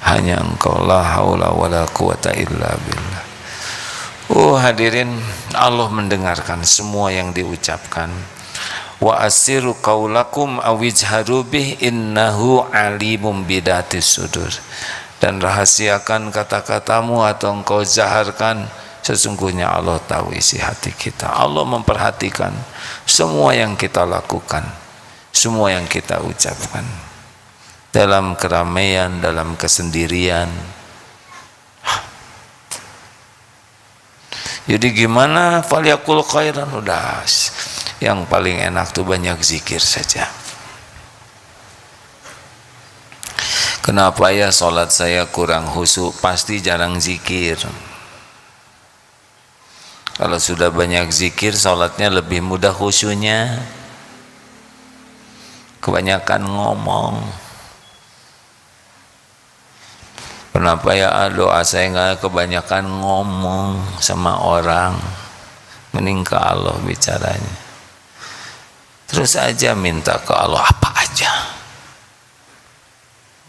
hanya Engkau, la haula wala quwata illa billah. Oh hadirin, Allah mendengarkan semua yang diucapkan. Wa asiru qaulakum awijharu bih innahu alimum bidatis sudur. Dan rahasiakan kata-katamu atau engkau zaharkan, sesungguhnya Allah tahu isi hati kita. Allah memperhatikan semua yang kita lakukan, semua yang kita ucapkan, dalam keramaian, dalam kesendirian. Jadi gimana? Falyakul khairan. Udah, yang paling enak tuh banyak zikir saja. Kenapa ya sholat saya kurang khusyuk? Pasti jarang zikir. Kalau sudah banyak zikir, sholatnya lebih mudah khusyuknya. Kebanyakan ngomong. Kenapa ya doa saya nggak kebanyakan ngomong sama orang, mending ke Allah bicaranya. Terus aja minta ke Allah apa aja.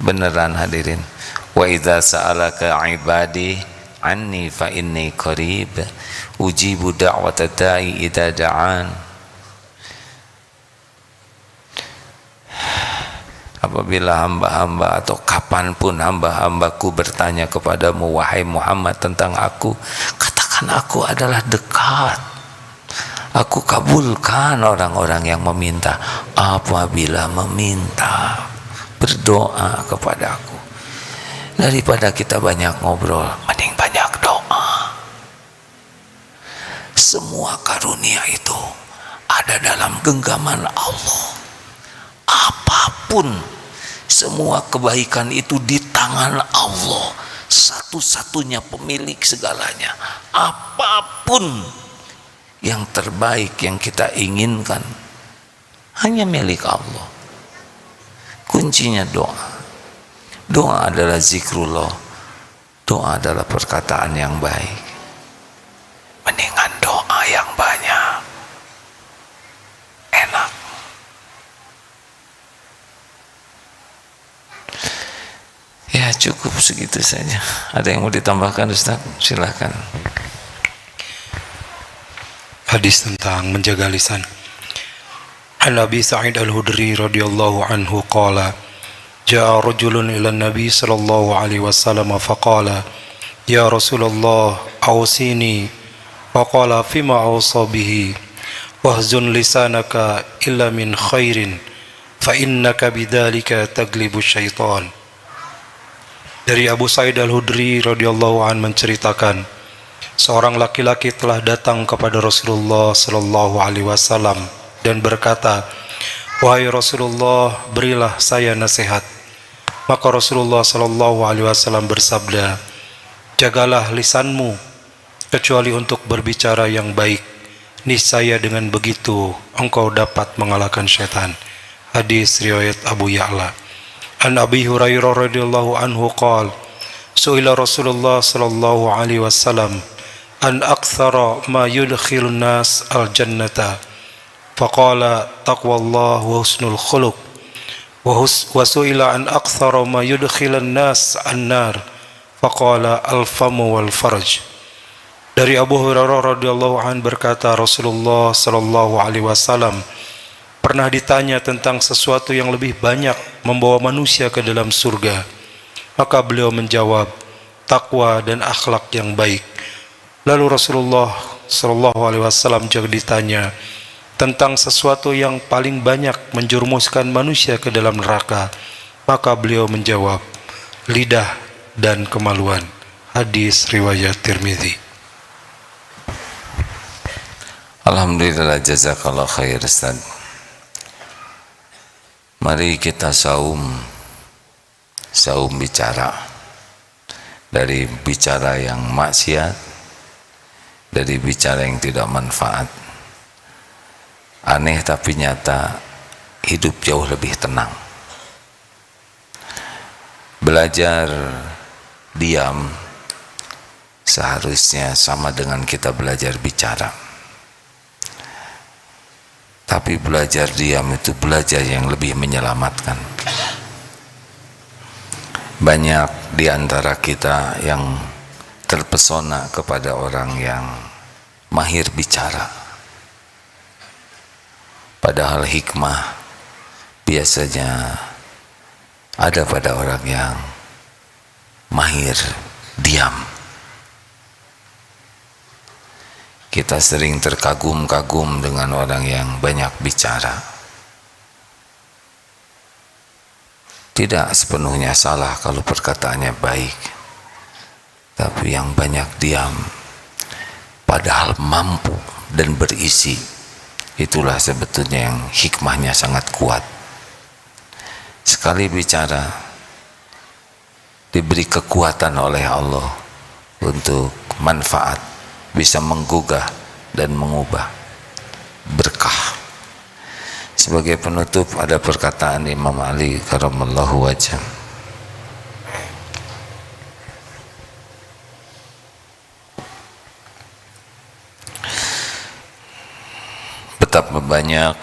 Beneran hadirin. Wa idza sa'alaka ibadi anni fa inni qarib ujibu da'wata da'i idza da'an. Apabila hamba-hamba atau kapanpun hamba-hambaku bertanya kepadamu wahai Muhammad tentang aku, katakan aku adalah dekat. Aku kabulkan orang-orang yang meminta. Apabila meminta, berdoa kepadaku. Daripada kita banyak ngobrol, mending banyak doa. Semua karunia itu ada dalam genggaman Allah. Apapun, semua kebaikan itu di tangan Allah, satu-satunya pemilik segalanya. Apapun yang terbaik yang kita inginkan hanya milik Allah. Kuncinya doa. Doa adalah zikrullah. Doa adalah perkataan yang baik. Mendingan doa yang banyak. Enak. Ya cukup segitu saja. Ada yang mau ditambahkan Ustaz? Silakan. Hadis tentang menjaga lisan. An Abi Sa'id Al-Hudri radhiyallahu anhu qala jaa rajulun ila an-nabi sallallahu alaihi wasallam faqala ya Rasulullah awsini faqala fima awsa bihi wahzun lisanaka illa min khairin fa innaka bidzalika taglibu syaitan. Dari Abu Sa'id Al-Hudri radhiyallahu an menceritakan, seorang laki-laki telah datang kepada Rasulullah sallallahu alaihi wasallam dan berkata, "Wahai Rasulullah, berilah saya nasihat." Maka Rasulullah sallallahu alaihi wasallam bersabda, "Jagalah lisanmu kecuali untuk berbicara yang baik. Niscaya dengan begitu engkau dapat mengalahkan syaitan." Hadis riwayat Abu Ya'la. An Abi Hurairah radhiyallahu anhu qala su'ila Rasulullah sallallahu alaihi wasallam an aktsara ma yudkhilun nas al-jannata faqala taqwallah wa husnul khuluq wa su'ila an aktsara ma yudkhilun nas an-nar faqala al-famu wal farj. Dari Abu Hurairah radhiyallahu anhu berkata, Rasulullah sallallahu alaihi wasallam pernah ditanya tentang sesuatu yang lebih banyak membawa manusia ke dalam surga. Maka beliau menjawab, takwa dan akhlak yang baik. Lalu Rasulullah sallallahu alaihi wasallam juga ditanya tentang sesuatu yang paling banyak menjerumuskan manusia ke dalam neraka. Maka beliau menjawab, lidah dan kemaluan. Hadis riwayat Tirmidzi. Alhamdulillah, jazakallah khair Ustaz. Mari kita saum bicara, dari bicara yang maksiat, dari bicara yang tidak manfaat. Aneh tapi nyata, hidup jauh lebih tenang. Belajar diam seharusnya sama dengan kita belajar bicara. Tapi belajar diam itu belajar yang lebih menyelamatkan. Banyak di antara kita yang terpesona kepada orang yang mahir bicara. Padahal hikmah biasanya ada pada orang yang mahir diam. Kita sering terkagum-kagum dengan orang yang banyak bicara. Tidak sepenuhnya salah kalau perkataannya baik, tapi yang banyak diam padahal mampu dan berisi, itulah sebetulnya yang hikmahnya sangat kuat. Sekali bicara diberi kekuatan oleh Allah untuk manfaat, bisa menggugah dan mengubah berkah. Sebagai penutup ada perkataan Imam Ali karramallahu wajhah. Betapa banyak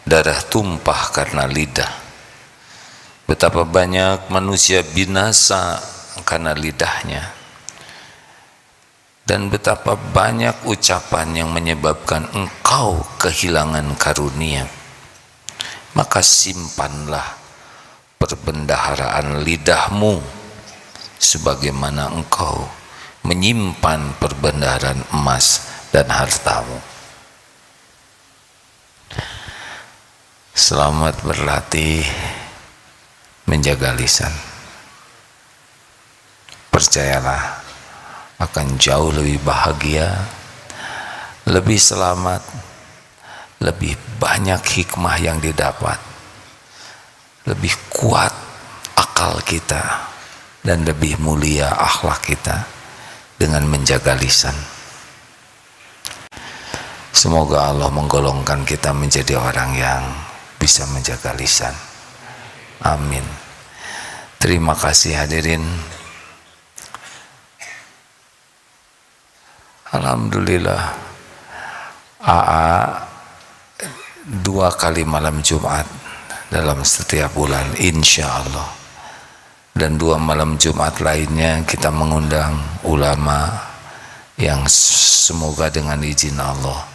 darah tumpah karena lidah, betapa banyak manusia binasa karena lidahnya, dan betapa banyak ucapan yang menyebabkan engkau kehilangan karunia. Maka simpanlah perbendaharaan lidahmu sebagaimana engkau menyimpan perbendaharaan emas dan hartamu. Selamat berlatih menjaga lisan. Percayalah akan jauh lebih bahagia, lebih selamat, lebih banyak hikmah yang didapat, lebih kuat akal kita, dan lebih mulia akhlak kita dengan menjaga lisan. Semoga Allah menggolongkan kita menjadi orang yang bisa menjaga lisan. Amin. Terima kasih hadirin. Alhamdulillah, AA 2 kali malam Jumat dalam setiap bulan insya Allah, dan 2 malam Jumat lainnya kita mengundang ulama yang semoga dengan izin Allah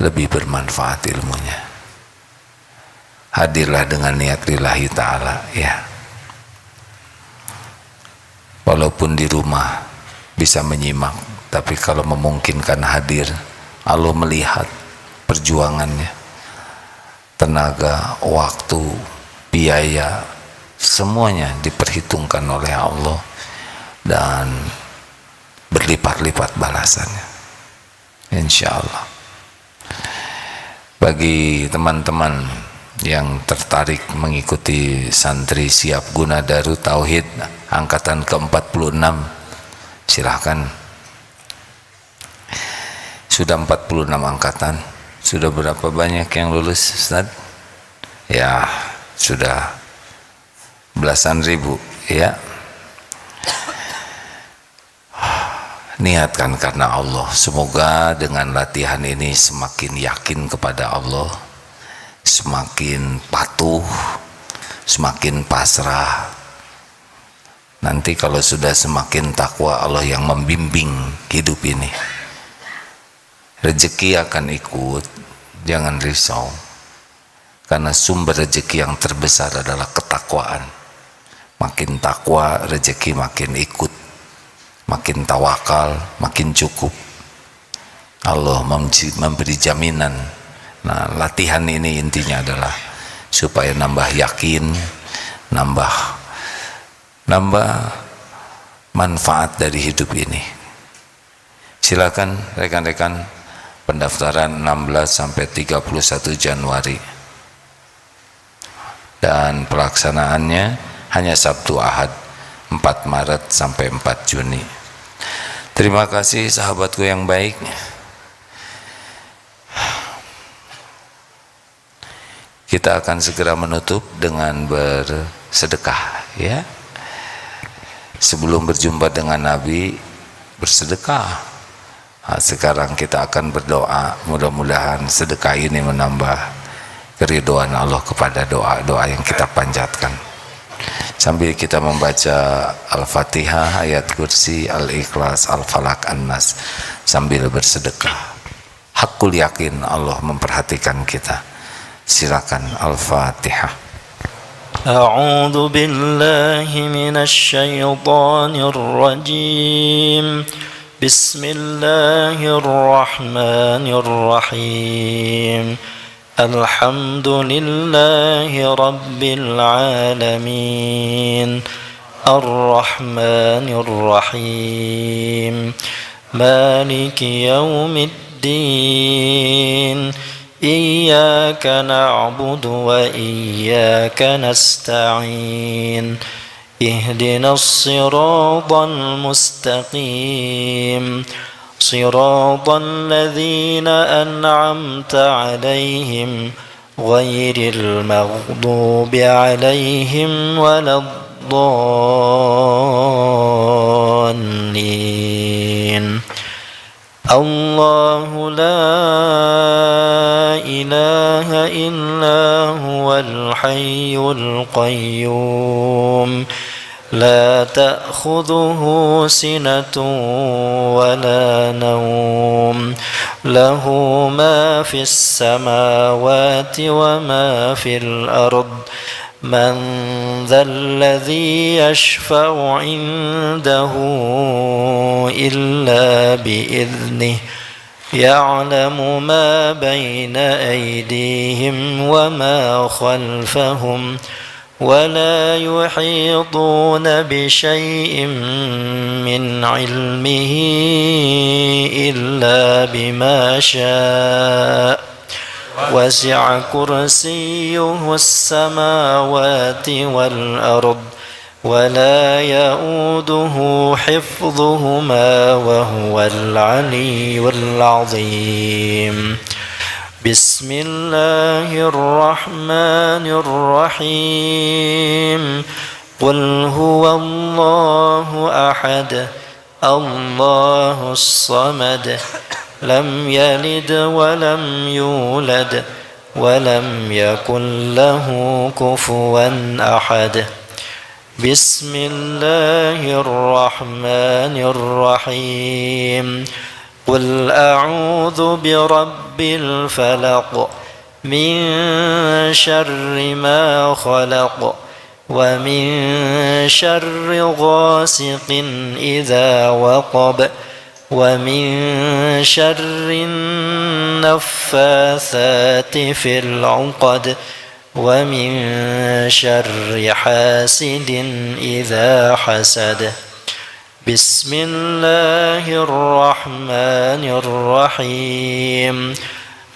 lebih bermanfaat ilmunya. Hadirlah dengan niat lillahi ta'ala ya. Walaupun di rumah bisa menyimak, tapi kalau memungkinkan hadir, Allah melihat perjuangannya, tenaga, waktu, biaya, semuanya diperhitungkan oleh Allah dan berlipat-lipat balasannya insya Allah. Bagi teman-teman yang tertarik mengikuti santri siap guna Darut Tauhid angkatan ke-46, silahkan. Sudah 46 angkatan. Sudah berapa banyak yang lulus, Ustaz? Ya, sudah belasan ribu ya. Niatkan karena Allah. Semoga dengan latihan ini semakin yakin kepada Allah, semakin patuh, semakin pasrah. Nanti kalau sudah semakin takwa, Allah yang membimbing hidup ini, rezeki akan ikut. Jangan risau, karena sumber rezeki yang terbesar adalah ketakwaan. Makin takwa, rezeki makin ikut. Makin tawakal, makin cukup. Allah memberi jaminan. Nah, latihan ini intinya adalah supaya nambah yakin, nambah manfaat dari hidup ini. Silakan rekan-rekan, pendaftaran 16 sampai 31 Januari. Dan pelaksanaannya hanya Sabtu Ahad, 4 Maret sampai 4 Juni. Terima kasih sahabatku yang baik. Kita akan segera menutup dengan bersedekah ya. Sebelum berjumpa dengan Nabi, bersedekah. Nah, sekarang kita akan berdoa, mudah-mudahan sedekah ini menambah keridhaan Allah kepada doa-doa yang kita panjatkan. sambil kita membaca Al-Fatihah, ayat kursi, Al-Ikhlas, Al-Falaq, An-Nas, sambil bersedekah. Hakul yakin Allah memperhatikan kita. Silakan Al-Fatihah. أعوذ بالله من الشيطان الرجيم بسم الله الرحمن الرحيم الحمد لله رب العالمين الرحمن الرحيم مالك يوم الدين إياك نعبد وإياك نستعين اهدنا الصراط المستقيم صراط الذين أنعمت عليهم غير المغضوب عليهم ولا الضالين الله لا إله إلا هو الحي القيوم لا تأخذه سنة ولا نوم له ما في السماوات وما في الأرض من ذا الذي يشفع عنده إلا بإذنه يعلم ما بين أيديهم وما خلفهم ولا يحيطون بشيء من علمه إلا بما شاء وسع كرسيه السماوات والأرض ولا يؤوده حفظهما وهو العلي العظيم بسم الله الرحمن الرحيم قل هو الله أحد الله الصمد لم يلد ولم يولد ولم يكن له كفوا أحد بسم الله الرحمن الرحيم قل أعوذ برب الفلق من شر ما خلق ومن شر غاسق إذا وقب ومن شر النفاثات في العقد ومن شر حاسد إذا حسد بسم الله الرحمن الرحيم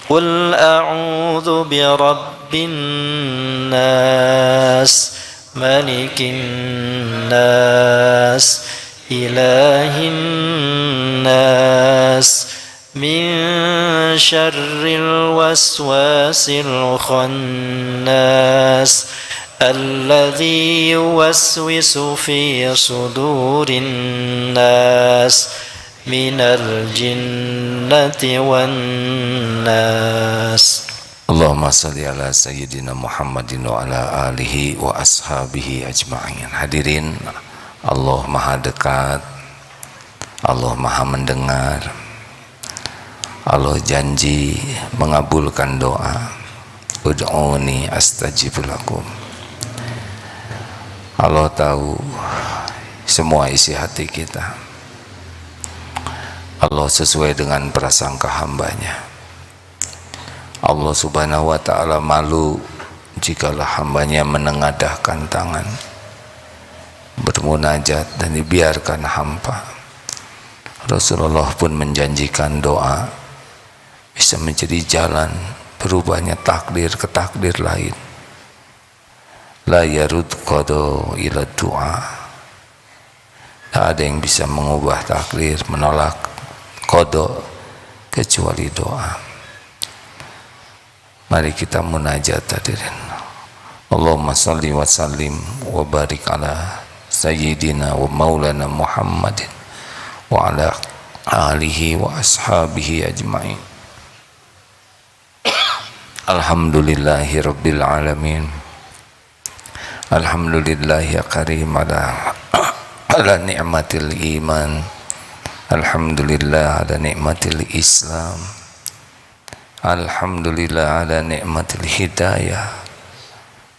قل أعوذ برب الناس ملك الناس إله الناس من شر الوسواس الخناس الذي يوسوس في صدور الناس من الجنة والناس Allahumma salli ala Sayyidina Muhammadin wa ala alihi wa ashabihi ajma'in. Hadirin, Allah maha dekat, Allah maha mendengar, Allah janji mengabulkan doa. Ud'uni astajib lakum. Allah tahu semua isi hati kita. Allah sesuai dengan prasangka hambanya. Allah subhanahu wa ta'ala malu jikalau hambanya menengadahkan tangan bermunajat dan dibiarkan hampa. Rasulullah pun menjanjikan doa bisa menjadi jalan berubahnya takdir ke takdir lain. La yarud qada ila du'a. Tak ada yang bisa mengubah takdir, menolak qada kecuali doa. Mari kita munajat hadirin. Allahumma salli wa sallim wa barik ala sayyidina wa maulana Muhammadin wa ala alihi wa ashabihi ajma'in. Alhamdulillahi rabbil alamin. Alhamdulillah ya karim ala ni'matil iman. Alhamdulillah ala ni'matil Islam. Alhamdulillah ala ni'matil hidayah.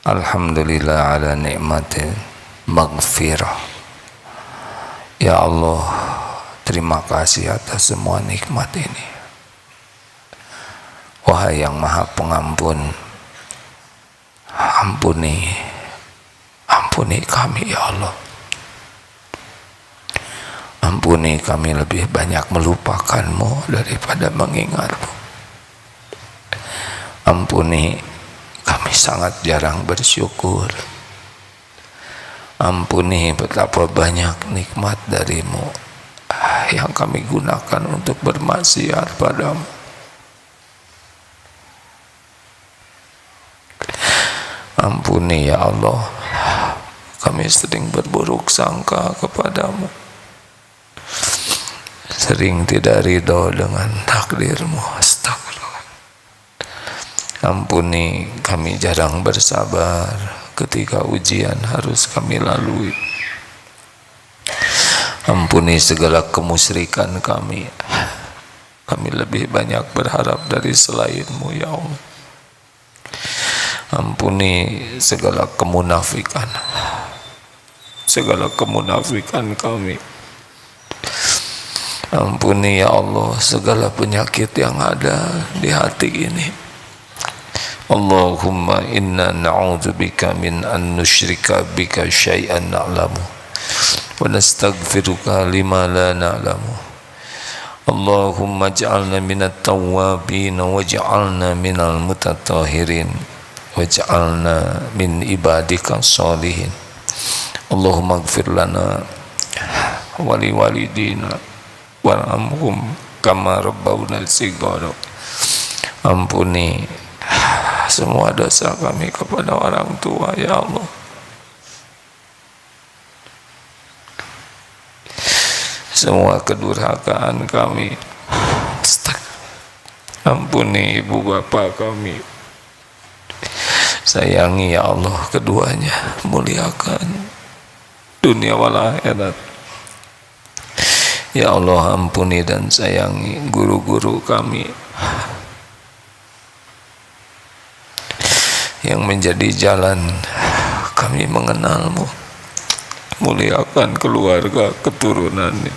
Alhamdulillah ala ni'matil maghfirah. Ya Allah, terima kasih atas semua nikmat ini. Wahai yang Maha Pengampun, ampuni kami ya Allah. Ampuni kami lebih banyak melupakanmu daripada mengingatmu. Ampuni kami sangat jarang bersyukur. Ampuni betapa banyak nikmat darimu yang kami gunakan untuk bermaksiat padamu. Ampuni ya Allah, kami sering berburuk sangka kepadamu, sering tidak ridho dengan takdirmu. Astagfirullah. Ampuni kami jarang bersabar ketika ujian harus kami lalui. Ampuni segala kemusyrikan kami. Kami lebih banyak berharap dari selainmu ya Allah. Ampuni segala kemunafikan kami. Ampuni ya Allah segala penyakit yang ada di hati ini. Allahumma inna na'udzubika min an nusyrika bika syai'an na'lamu wa nastaghfiruka lima la na'lamu. Allahumma ij'alna minat tawwabin waj'alna minal mutatahhirin waj'alna min ibadika sholihin. Allahumma ighfir lana wa li walidina warhamhum kama rabbawna shighara. Ampuni semua dosa kami kepada orang tua ya Allah. Semua kedurhakaan kami. Ampuni ibu bapa kami. Sayangi ya Allah keduanya, muliakan dunia wal akhirat. Ya Allah, ampuni dan sayangi guru-guru kami yang menjadi jalan kami mengenalmu. Muliakan keluarga keturunannya.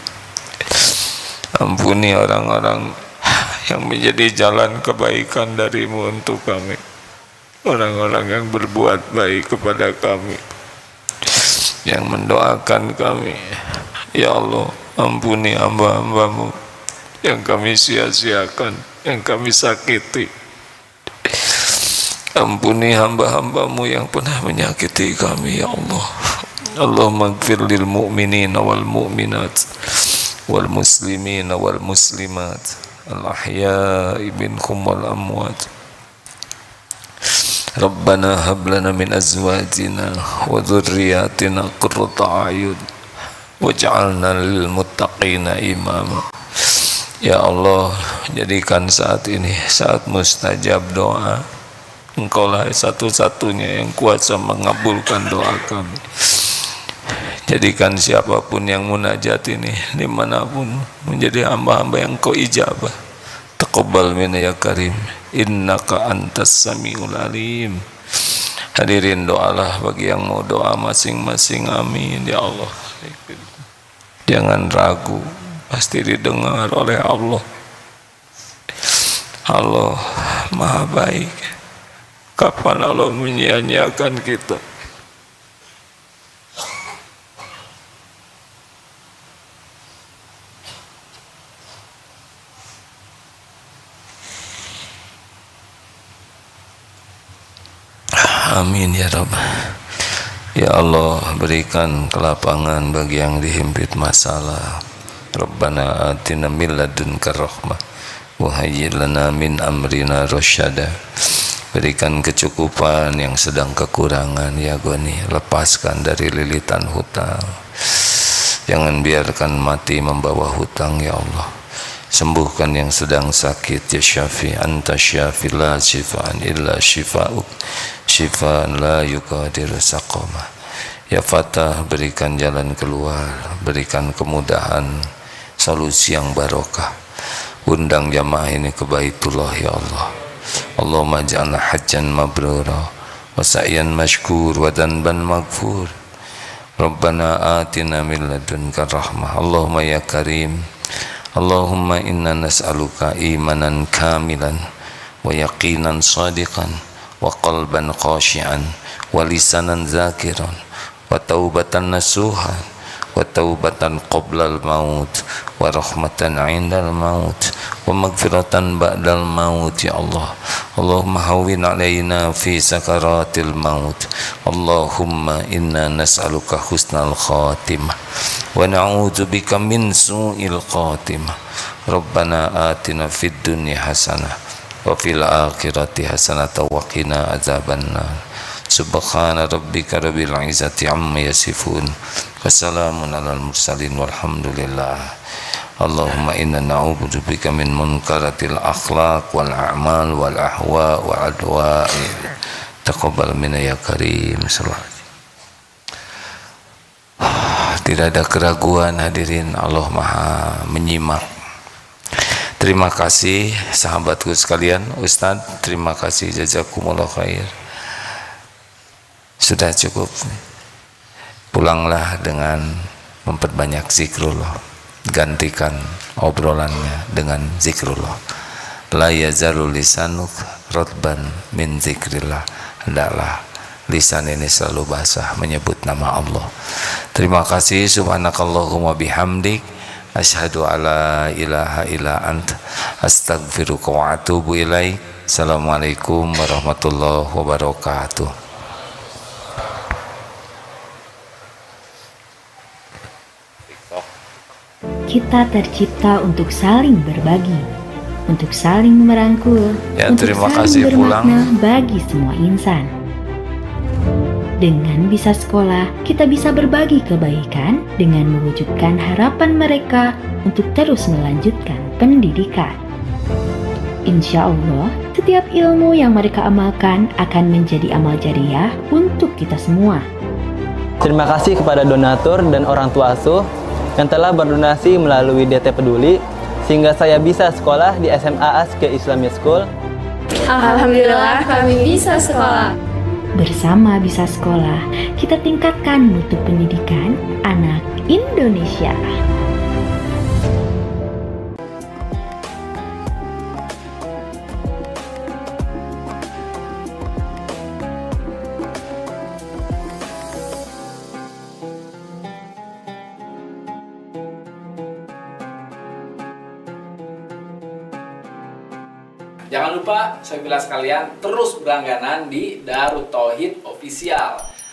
Ampuni orang-orang yang menjadi jalan kebaikan darimu untuk kami, orang-orang yang berbuat baik kepada kami, yang mendoakan kami. Ya Allah, ampuni hamba-hambamu yang kami sia-siakan, yang kami sakiti. Ampuni hamba-hambamu yang pernah menyakiti kami ya Allah. Allahumma ighfir lil mu'minina wal mu'minat wal muslimina wal muslimat al ahya'i minhum wal amwat. Rabbana hab lana min azwajina wa dhurriyyatina qurrata a'yun waj'alna lil muttaqina imama. Ya Allah, jadikan saat ini saat mustajab doa. Engkaulah satu-satunya yang kuasa mengabulkan doa kami. Jadikan siapapun yang munajat ini dimanapun menjadi hamba-hamba yang kau ijabah. Taqabbal minna ya karim, innaka antas samiul alim. Hadirin, doalah bagi yang mau doa masing-masing. Amin ya Allah. Jangan ragu, pasti didengar oleh Allah. Allah Maha baik. Kapan Allah menyia-nyiakan kita? Amin ya Rabb. Ya Allah, berikan kelapangan bagi yang dihimpit masalah. Rabbana atina min ladunka rahmah wa hayyi lana min amrina rasyada. Berikan kecukupan yang sedang kekurangan ya Goni. Lepaskan dari lilitan hutang. Jangan biarkan mati membawa hutang ya Allah. sembuhkan yang sedang sakit ya Syafi, anta syafi la syifaan illa syifa'uk, syifaan la yugadiru saqama. Ya Fatah, berikan jalan keluar, berikan kemudahan, solusi yang barokah. Undang jamaah ini ke Baitullah ya Allah. Allahumma ja'alna hajjan mabrura wa sa'yan mashkur wa dhanban maghfur. Rabbana atina min ladunka rahmah. Allahumma ya Karim, Allahumma inna nas'aluka imanan kamilan wa yaqinan sadiqan wa qalban khashi'an wa lisanan zakiran wa taubatan nasuhan wa taubatan qoblal maut wa rahmatan indal maut wa magfiratan ba'dal maut ya Allah. Allahumma hawwin alaina fi sakaratil maut. Allahumma inna nas'aluka husnal khatimah wa na'udzu bika min su'il khatimah. Rabbana atina fid dunya hasanah wa fil akhirati hasanah wa qina adzabannar. Subhana rabbika rabbil izzati amma yasifun, wassalamun alal mursalin walhamdulillah. Allahumma inna na'udzu bika min munkaratil akhlaq wal a'mal wal ahwa wal adwa. Taqabbal minna ya Karim. Tidak ada keraguan hadirin, Allah Maha menyimak. Terima kasih sahabatku sekalian, Ustadz, terima kasih, jazakumullah khair. Sudah cukup. Pulanglah dengan memperbanyak zikrullah. Gantikan obrolannya dengan zikrullah. La yazalu lisanuk rotban min zikrillah. Hendaklah lisan ini selalu basah menyebut nama Allah. Terima kasih. Subhanakallahumma bihamdik, asyhadu alla ilaha illa anta, astaghfiruka wa atubu ilaik. Assalamualaikum warahmatullahi wabarakatuh. Kita tercipta untuk saling berbagi, untuk saling merangkul, Ya, untuk terima saling kasih bermakna pulang. bagi semua insan. Dengan Bisa Sekolah, kita bisa berbagi kebaikan dengan mewujudkan harapan mereka untuk terus melanjutkan pendidikan. Insya Allah, setiap ilmu yang mereka amalkan akan menjadi amal jariah untuk kita semua. Terima kasih kepada donatur dan orang tua asuh yang telah berdonasi melalui DT Peduli sehingga saya bisa sekolah di SMA Aske Islamic School. Alhamdulillah kami bisa sekolah. Bersama Bisa Sekolah, kita tingkatkan mutu pendidikan anak Indonesia. Jangan lupa, saya bilang sekalian, terus berlangganan di Darut Tauhid Official.